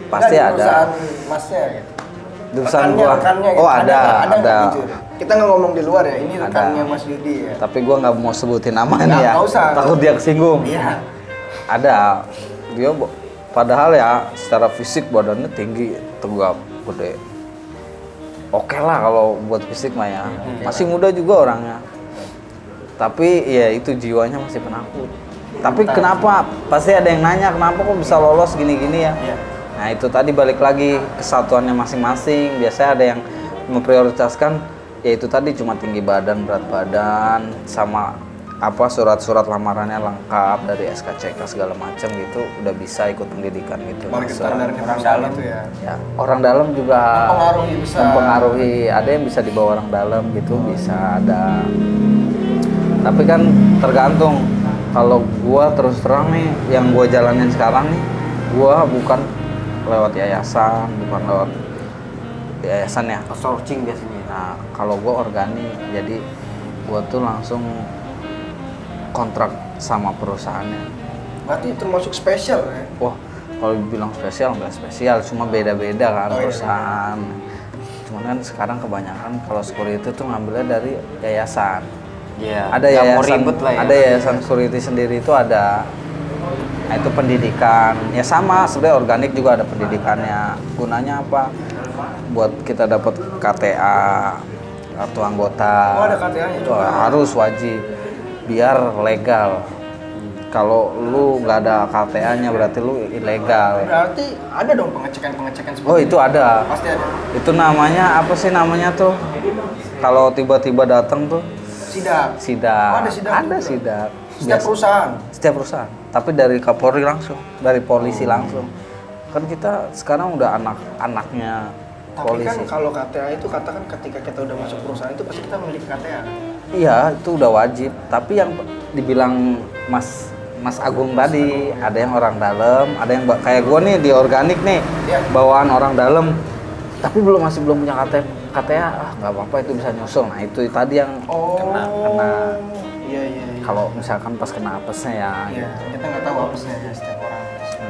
Pasti Nggak, di ada. perusahaan masnya gitu. Di perusahaan Rekannya, gua. rekannya gitu. Oh, ada. nggak, jujur? Kita nggak ngomong di luar ya, ini Ada. rekannya Mas Yudi ya. Tapi gua nggak mau sebutin namanya Nggak, ya. nggak usah. Takut dia kesinggung. Iya. Ada. Dia padahal ya secara fisik badannya tinggi, tegap, gede. Oke lah kalau buat fisik mah ya. Masih muda juga orangnya. Tapi ya itu jiwanya masih penakut. Tapi kenapa? Pasti ada yang nanya kenapa kok bisa lolos gini-gini ya. Iya. Nah itu tadi balik lagi kesatuannya masing-masing. Biasanya ada yang memprioritaskan yaitu tadi cuma tinggi badan, berat badan, sama surat-surat lamarannya lengkap dari SKCK segala macam gitu, udah bisa ikut pendidikan gitu. Balik ke Masuk. standarnya orang perusahaan dalam. itu ya. Ya, orang dalam juga Mempengaruhi besar. mempengaruhi. Ada yang bisa dibawa orang dalam gitu, bisa ada. Tapi kan tergantung. Kalau gua terus terang nih, yang gua jalanin sekarang nih, gua bukan lewat yayasan, bukan lewat yayasan ya. Outsourcing biasanya. Nah, kalau gua organik, jadi gua tuh langsung kontrak sama perusahaannya. Berarti termasuk spesial ya? Wah, kalau bilang spesial nggak spesial, cuma beda-beda kan Oh, iya. perusahaan. Cuman kan sekarang kebanyakan kalau security tuh ngambilnya dari yayasan. Iya. Ada nggak mau yayasan, ribet lah ya. ada yayasan security sendiri itu ada. Nah itu pendidikan, ya sama sebenarnya organik juga ada pendidikannya. Gunanya apa? Buat kita dapat KTA, kartu anggota. Oh, ada KTA-nya juga. Wah, harus wajib, biar legal. Kalau lu nggak ada KTA-nya berarti lu ilegal. Berarti ada dong pengecekan seperti Oh itu ada. Pasti ada. Itu namanya apa sih namanya tuh? Kalau tiba-tiba datang tuh Sidak. sidak. Oh, ada sidak Ada juga. sidak. Setiap perusahaan. Setiap perusahaan. Tapi dari Kapolri langsung, dari polisi langsung. Kan kita sekarang udah anak-anaknya Tapi polisi. kan kalau KTA itu katakan ketika kita udah masuk perusahaan itu pasti kita memiliki KTA. Iya, itu udah wajib. Tapi yang dibilang Mas Agung tadi, ada yang orang dalam, ada yang kayak gua nih di organik nih, Iya. bawaan orang dalam. Tapi masih belum punya KTA, nggak apa-apa itu bisa nyusul. Nah itu tadi yang kena. Iya, iya. Kalau misalkan pas kena apesnya ya, Iya, kita nggak tahu apesnya ya setiap orang.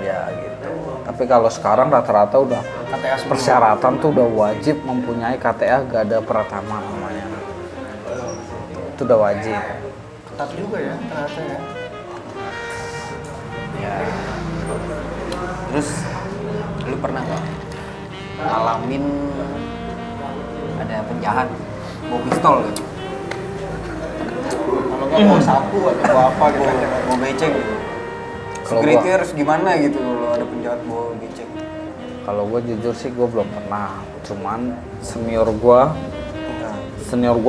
ya gitu. Tapi kalau sekarang rata-rata udah KTA semua. persyaratan tuh udah wajib mempunyai KTA Garda Pratama namanya. Itu udah wajib. Ketat juga ya ternyata ya. Ya. Terus lu pernah nggak ngalamin ada penjahat bawa pistol gitu? Kalau nggak bawa sapu atau bawa apa gitu. Bawa becek. Kalau Security gua- harus gimana gitu kalau ada penjahat bawa becek? Kalau gue jujur sih gue belum pernah. Cuman senior gue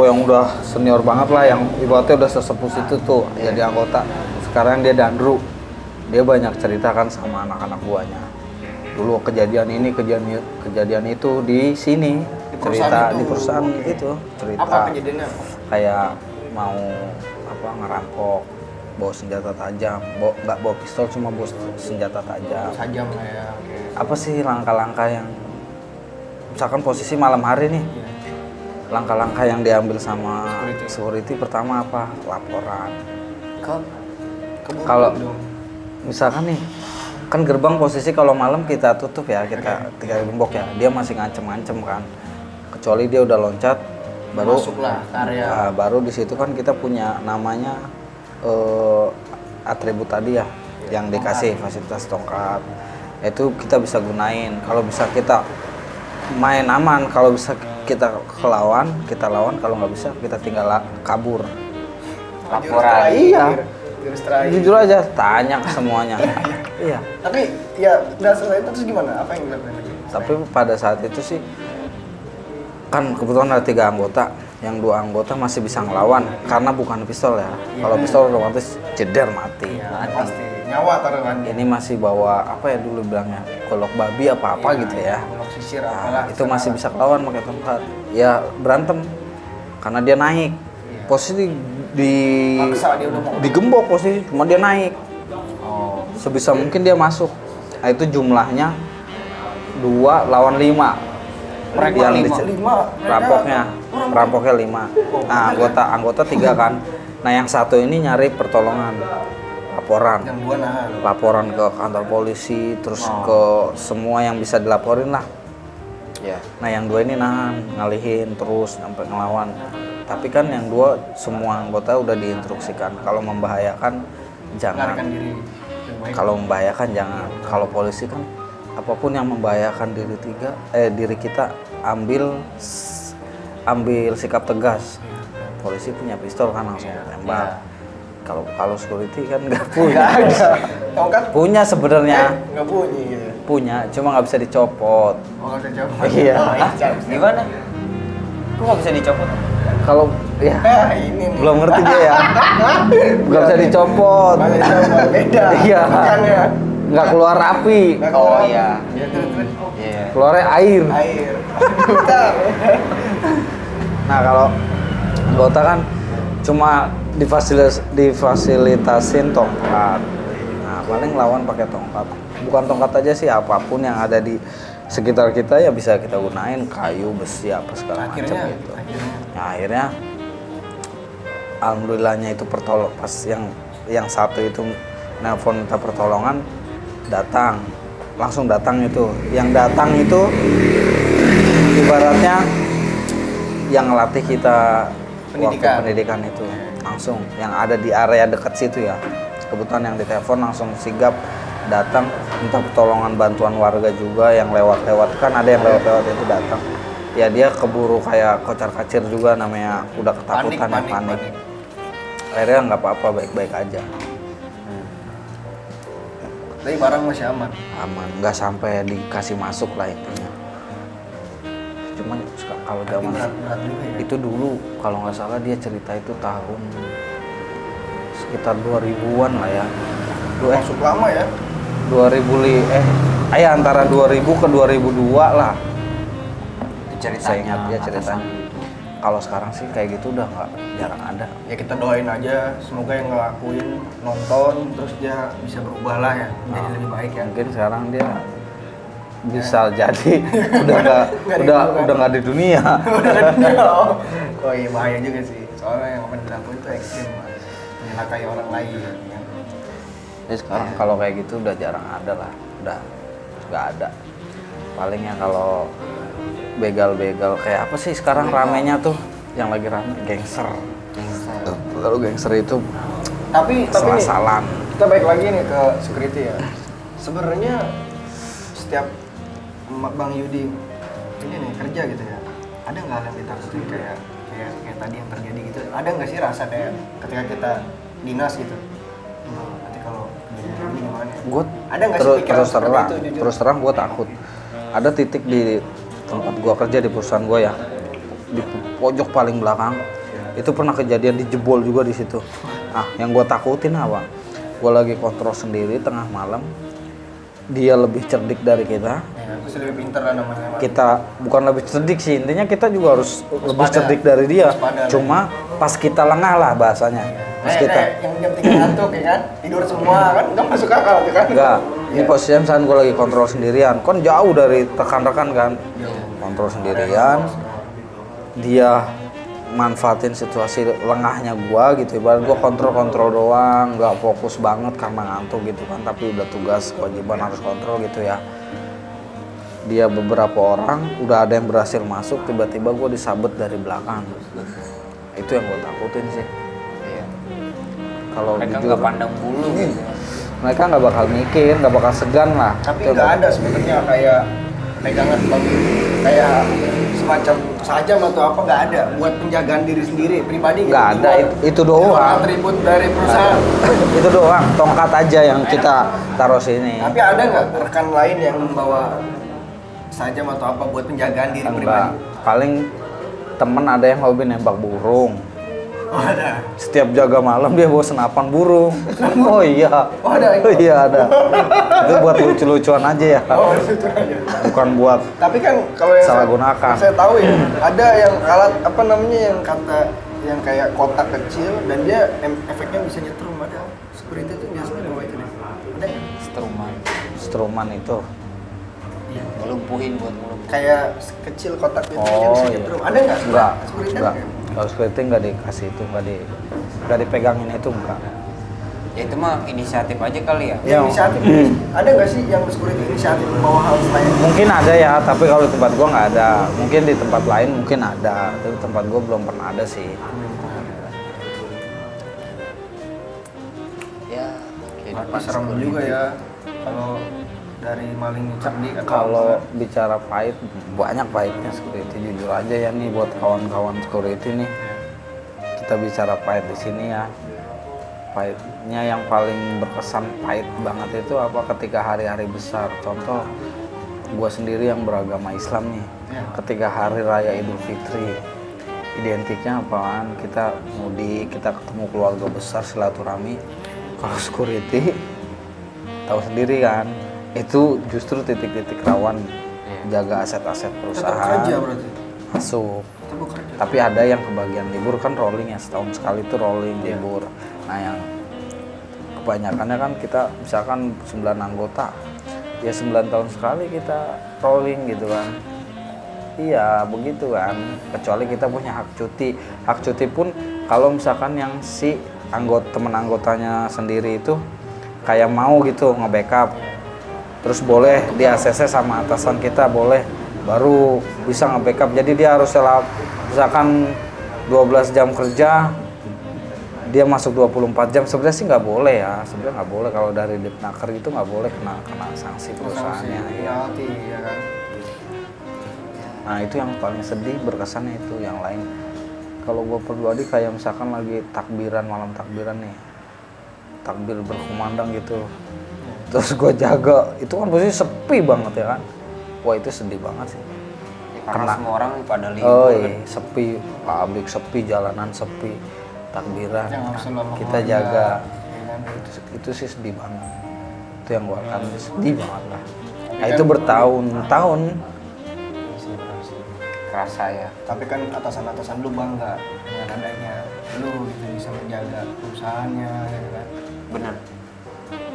yang udah senior banget lah, yang ibaratnya udah sesepuh itu tuh jadi anggota. Sekarang dia dandru. Dia banyak cerita kan sama anak-anak guanya. Dulu kejadian ini, kejadian itu di sini. perusahaan Cerita itu. di perusahaan Oke. gitu. Cerita Apa kejadiannya? kayak mau apa ngerampok, bawa senjata tajam, nggak bawa pistol cuma bawa senjata tajam. Sajam lah ya. Oke. Apa sih langkah-langkah yang misalkan posisi malam hari nih, Iya. langkah-langkah yang diambil sama Security. security pertama apa? Laporan. Keburu Kalau dong. misalkan nih kan gerbang posisi kalau malam kita tutup ya, kita tinggal gembok ya, dia masih ngancem-ngancem kan, kecuali dia udah loncat baru Masuklah ke area. Nah, baru di situ kan kita punya namanya atribut tadi ya, yang dikasih fasilitas tongkat. Itu kita bisa gunain. Kalau bisa kita main aman, kalau bisa kita lawan, kalau nggak bisa kita tinggal kabur. Laporan. Iya. Garis terakhir. Jujur aja, tanya ke semuanya. Iya. Tapi ya udah selesai itu terus gimana? Apa yang dilakukan lagi? Tapi pada saat itu sih kan kebetulan ada 3 anggota, yang 2 anggota masih bisa ngelawan karena bukan pistol ya. Kalau pistol otomatis jeder mati. Ya, pasti nyawa taruhan. Ini masih bawa apa ya dulu bilangnya, golok babi apa gitu ya. Golok sisir Nah, apalah. itu masih bisa kelawan pakai tongkat. Ya berantem karena dia naik. Posisi Maksa dia udah mau. digembok posisi, cuma dia naik. Oh. Sebisa mungkin dia masuk. Nah, itu jumlahnya 2 lawan 5. Mereka Yang 5. Perampoknya 5. Nah, anggota 3 kan. Nah, yang satu ini nyari pertolongan. Laporan. Yang 2 nahan. Laporan ke kantor polisi, terus ke semua yang bisa dilaporin lah. Ya. Nah, yang 2 ini nahan, ngalihin terus sampai ngelawan. Tapi kan yang 2 semua anggota udah diinstruksikan kalau membahayakan jangan. Melarikan diri. Lebih baik. Kalau membahayakan jangan. Kalau polisi kan apapun yang membahayakan diri kita ambil sikap tegas. Polisi punya pistol kan langsung tembak. Kalau security kan nggak punya. Nggak ada. Tongkat Punya sebenarnya. nggak bunyi gitu. Punya, cuma nggak bisa dicopot. Oh, nggak bisa jawab. Iya. Gimana? Kok nggak bisa dicopot? Kalau ya Ini nih. belum ngerti dia ya. Nggak bisa dicopot. Nggak bisa jawab. Beda. Iya. Bukannya. Nggak keluar api. Nggak Oh, keluar. iya. Ya, terus. Iya. Keluarnya air. Air. Bentar. Nah kalau anggota kan cuma difasilitasin tongkat. Nah paling lawan pakai tongkat. Bukan tongkat aja sih, apapun yang ada di sekitar kita ya bisa kita gunain, kayu, besi, apa segala macam Akhirnya. gitu. Nah akhirnya alhamdulillahnya itu pas yang yang satu itu nelpon minta pertolongan, langsung datang itu. Yang datang itu ibaratnya yang ngelatih kita waktu pendidikan itu langsung yang ada di area dekat situ ya. Kebetulan yang ditelepon langsung sigap datang minta pertolongan, bantuan warga juga yang lewat-lewat, kan ada yang lewat-lewat itu datang. Ya dia keburu kayak kocar-kacir juga, namanya udah ketakutan, panik. Akhirnya nggak apa-apa, baik-baik aja. Tapi barang masih aman. Aman, nggak sampai dikasih masuk lah intinya. Cuman kalau zaman Berat juga ya. itu dulu kalau nggak salah dia cerita itu tahun sekitar 2000-an lah ya. Masuk lama ya. 2000 antara 2000 ke 2002 lah. Ceritanya. Saya ingat dia ceritanya. Kalau sekarang sih kayak gitu udah nggak, jarang ada. Ya kita doain aja, semoga yang ngelakuin nonton terus dia bisa berubah lah ya, jadi lebih baik ya. Mungkin sekarang dia bisa jadi udah nggak di dunia. Oh iya, bahaya juga sih, soalnya yang dilakuin itu ekstrim, menyelakai orang lain ya. Jadi sekarang kalau kayak gitu udah jarang ada lah, udah nggak ada. Palingnya kalau begal-begal kayak apa sih sekarang ramenya tuh, yang lagi rame gangster. Lalu gangster itu Tapi nih, salah-salan. kita balik lagi nih ke security ya. Sebenarnya setiap Bang Yudi ini nih kerja gitu ya, ada nggak hal yang ditakutin kayak tadi yang terjadi gitu? Ada nggak sih rasa kayak ketika kita dinas gitu? Nanti kalau ini gimana? Gue Ada nggak sih pikiran seperti itu, jujur? terus terang gue takut. Ada titik di tempat gue kerja di perusahaan gue ya, di pojok paling belakang itu pernah kejadian dijebol juga di situ. Nah, yang gue takutin apa? Gue lagi kontrol sendiri tengah malam, dia lebih cerdik dari kita. Ya, aku sih lebih pinter lah namanya. Kita bukan lebih cerdik sih, intinya kita juga harus lebih cerdik dari dia. Cuma pas kita lengah lah bahasanya. Pas kita yang jam 3 ngantuk ya kan, tidur semua kan, nggak masuk akal tuh kan? enggak, ini posisinya misalnya gue lagi kontrol sendirian, kan jauh dari rekan-rekan kan, kontrol sendirian, dia manfaatin situasi lengahnya gua gitu, ibarat gua kontrol doang, nggak fokus banget karena ngantuk gitu kan, tapi udah tugas kewajiban harus kontrol gitu ya. Dia beberapa orang udah ada yang berhasil masuk, tiba-tiba gua disabet dari belakang. Itu yang gua takutin sih. Iya. Kalau Mereka jujur, nggak pandang bulu gitu. mereka nggak bakal mikir, nggak bakal segan lah. Tapi Itu nggak ada sebenarnya kayak pegangan bagi kayak semacam sajam atau apa, nggak ada buat penjagaan diri sendiri pribadi gitu. nggak ada, itu doang. Atribut dari perusahaan. Itu doang, tongkat aja yang kita taruh sini. Tapi ada nggak rekan lain yang membawa sajam atau apa buat penjagaan diri Enggak, pribadi? paling temen ada yang hobi nembak burung. Oh ada. Setiap jaga malam dia bawa senapan burung. Oh iya. Oh ada. Oh iya ada. Itu buat lucu-lucuan aja ya. Oh itu aja. Bukan buat Tapi kan kalau yang salah gunakan. saya tahu ya, ada yang alat apa namanya yang kata yang kayak kotak kecil dan dia efeknya bisa nyetrum, ada. Seperti itu biasanya bawa itu deh. Ada ya? Struman itu. Iya. Ngelumpuhin buat ngelumpuhin. Kayak kecil kotak itu yang Oh bisa iya. nyetrum. Ada nggak? Enggak. Seperti itu Enggak. kan? Kalau security nggak dikasih itu, nggak dipegangin itu enggak. Ya itu mah inisiatif aja kali ya. Yang inisiatif. Ada nggak sih yang security inisiatif membawa hal selain itu? Mungkin ada ya, tapi kalau di tempat gua nggak ada. Mungkin di tempat lain mungkin ada, tapi di tempat gua belum pernah ada sih. Ya, Tapi kehidupan serem security. juga ya kalau dari maling cerdik atau Kalau apa. bicara pahit, banyak pahitnya security. Jujur aja ya nih buat kawan-kawan security nih. Kita bicara pahit di sini ya. Pahitnya yang paling berkesan pahit banget itu apa ketika hari-hari besar. Contoh, gua sendiri yang beragama Islam nih. Ketika hari raya Idul Fitri, identiknya apaan? Kita mudik, kita ketemu keluarga besar, silaturahmi. Kalau security, tahu sendiri kan, itu justru titik-titik rawan jaga aset-aset Tetap perusahaan kerja berarti. masuk. Tetap kerja. Tapi ada yang kebagian libur kan rolling ya, setahun sekali itu rolling libur. Nah yang kebanyakannya kan kita misalkan 9 anggota, ya 9 tahun sekali kita rolling gitu kan. Iya begitu kan, kecuali kita punya hak cuti. Hak cuti pun kalau misalkan yang si teman anggotanya sendiri itu kayak mau gitu nge-backup, terus boleh di ACC sama atasan kita boleh, baru bisa nge-backup. Jadi dia harus misalkan 12 jam kerja, dia masuk 24 jam, sebenarnya sih nggak boleh ya, sebenarnya nggak boleh kalau dari Dipnaker itu nggak boleh kena sanksi perusahaannya. Penalti ya kan. Nah itu yang paling sedih berkesannya itu. Yang lain kalau gue pribadi kayak misalkan lagi takbiran, malam takbiran nih, takbir berkumandang gitu, terus gue jaga, itu kan posisi sepi banget ya kan, wah itu sedih banget sih. Ya, karena semua orang pada libur. Oh iya, sepi, pabrik sepi, jalanan sepi, takbiran, Yang harus sama kita keluarga, jaga, ya kan? itu sih sedih banget. Itu yang gue akan sedih banget lah. Nah kan itu bertahun-tahun. Kerasa ya. Tapi kan atasan-atasan lu bangga dengan adanya lu gitu bisa menjaga perusahaannya ya kan. Bener.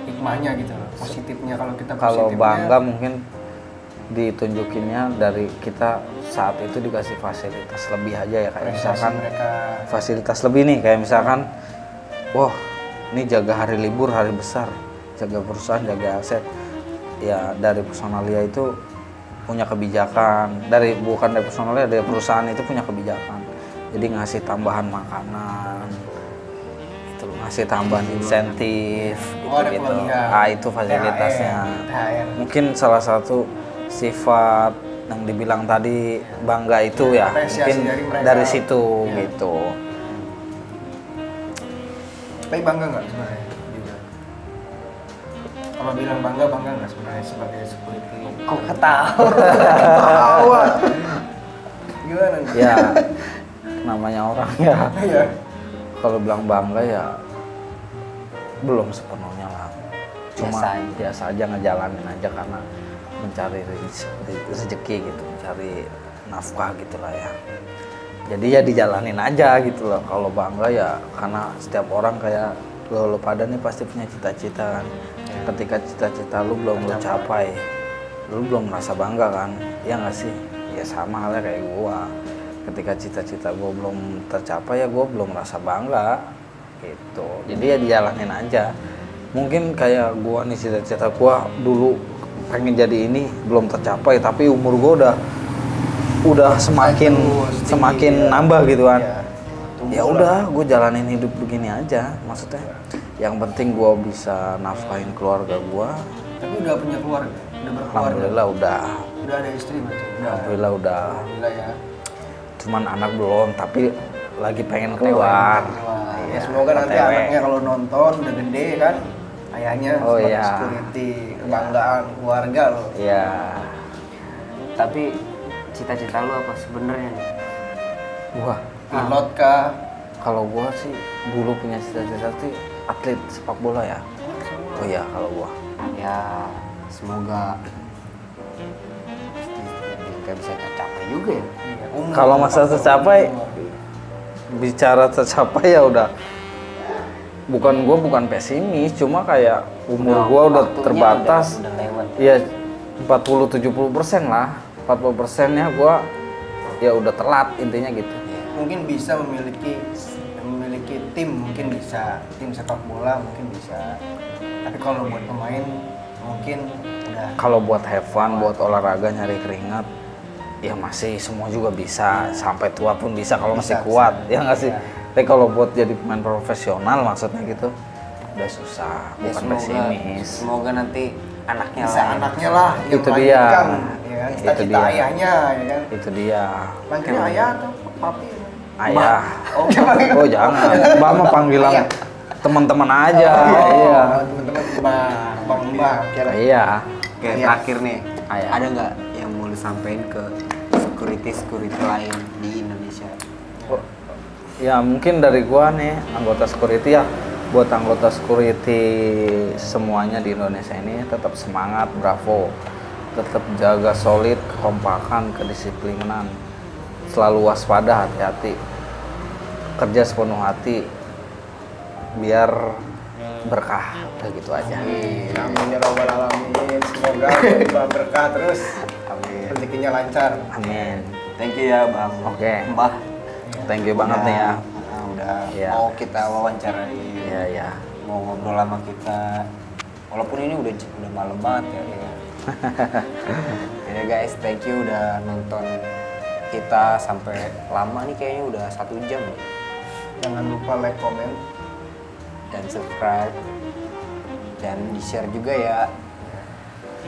Hikmahnya gitu loh, positifnya kalau kita Kalau positifnya, bangga mungkin ditunjukinnya dari kita saat itu dikasih fasilitas lebih aja ya, kayak prestasi misalkan mereka. fasilitas lebih nih, kayak misalkan wah ini jaga hari libur, hari besar, jaga perusahaan, jaga aset ya. Dari personalia itu punya kebijakan, bukan dari personalia, dari perusahaan itu punya kebijakan, jadi ngasih tambahan makanan gitu, ngasih tambahan insentif Oh, ada gitu. kelebihan. Itu fasilitasnya. THR. Mungkin salah satu sifat yang dibilang tadi bangga itu ya, Apresiasi mungkin dari mereka. dari situ Ya. gitu. Tapi bangga nggak sebenarnya juga? Kalau bilang bangga nggak sebenarnya sebagai security? Kok ketawa? Ketawa. Gimana nih? Ya namanya orang ya, Iya. kalau bilang bangga ya belum sepenuhnya lah, cuma biasa aja ngejalanin aja karena mencari rezeki gitu, mencari nafkah gitulah ya. Jadi ya dijalanin aja gitu loh. Kalau bangga ya karena setiap orang kayak lo pada nih pasti punya cita-cita kan. Ketika cita-cita lu belum lu capai, lu belum merasa bangga kan? Ya nggak sih? Ya sama halnya kayak gua. Ketika cita-cita gua belum tercapai ya gua belum merasa bangga gitu. Jadi ya dijalanin aja. Mungkin kayak gua nih, cita-cita gua dulu pengen jadi ini belum tercapai, tapi umur gua udah semakin nambah gitu kan. Ya udah, gue jalanin hidup begini aja. Maksudnya, yang penting gue bisa nafkahin keluarga gue. Tapi udah punya keluarga, udah berkeluarga. Alhamdulillah udah. Udah ada istri berarti. Alhamdulillah udah. Alhamdulillah ya. Cuman anak belum, tapi lagi pengen keluar. Wah, ya Iya, semoga nanti OTW. anaknya kalau nonton udah gede kan, ayahnya Oh, sebagai iya. security, kebanggaan keluarga loh. Iya. Tapi cita-cita lu apa sebenarnya nih? Wah, Pilot kah? kalau gue sih dulu punya cita-cita sih atlet sepak bola ya. Oh iya, kalau gue. Ya semoga nggak bisa tercapai juga ya. Iya, Kalau masa tercapai, bicara tercapai ya udah. Bukan pesimis, cuma kayak umur gue udah waktunya terbatas. udah lewat. Iya, 40-70% lah. 40%-nya gue ya udah telat intinya gitu. mungkin bisa memiliki tim, mungkin bisa tim sepak bola mungkin bisa. Tapi kalau buat pemain mungkin udah. Kalau buat have fun, buat olahraga nyari keringat, ya masih semua juga bisa. Sampai tua pun bisa kalau masih Bisa, kuat, bisa. ya nggak sih? Iya. Tapi kalau buat jadi pemain profesional maksudnya gitu, udah susah. Ya, Bukan pesimis. semoga nanti anaknya Bisa lah. anaknya lah yang Itu dia. melanjutkan, ya kan? Itu Cita-cita dia. ayahnya, ya kan? Itu dia. Panggilnya ayah atau papi? Ayah. Oh, Oh jangan, Mbak mah panggilan Ayah. teman-teman aja. Oh, Iya. teman-teman Mbak. Iya. Oke, Iya. terakhir nih, Ayah. ada nggak yang mau lu sampein ke security lain di Indonesia? Ya mungkin dari gua nih anggota security ya, buat anggota security semuanya di Indonesia ini tetap semangat, bravo, tetap jaga solid, kekompakan, kedisiplinan, selalu waspada, hati-hati, kerja sepenuh hati, biar berkah, udah gitu aja. Amin ya robbal alamin. Semoga Mbak berkah terus. Amin. Rezekinya lancar. Amin. Thank you ya Bang. Oke. Mbah. Thank you banget nih ya. Udah udah Iya. mau kita wawancarai, Iya, iya. mau ngobrol sama kita. Walaupun ini udah malam banget ya. Ya guys, thank you udah nonton kita sampai lama nih, kayaknya udah 1 jam. Jangan lupa like, komen. Dan subscribe dan di-share juga ya.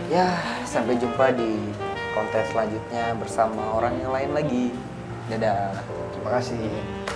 Ya, sampai jumpa di konten selanjutnya bersama orang yang lain lagi. Dadah. Terima kasih.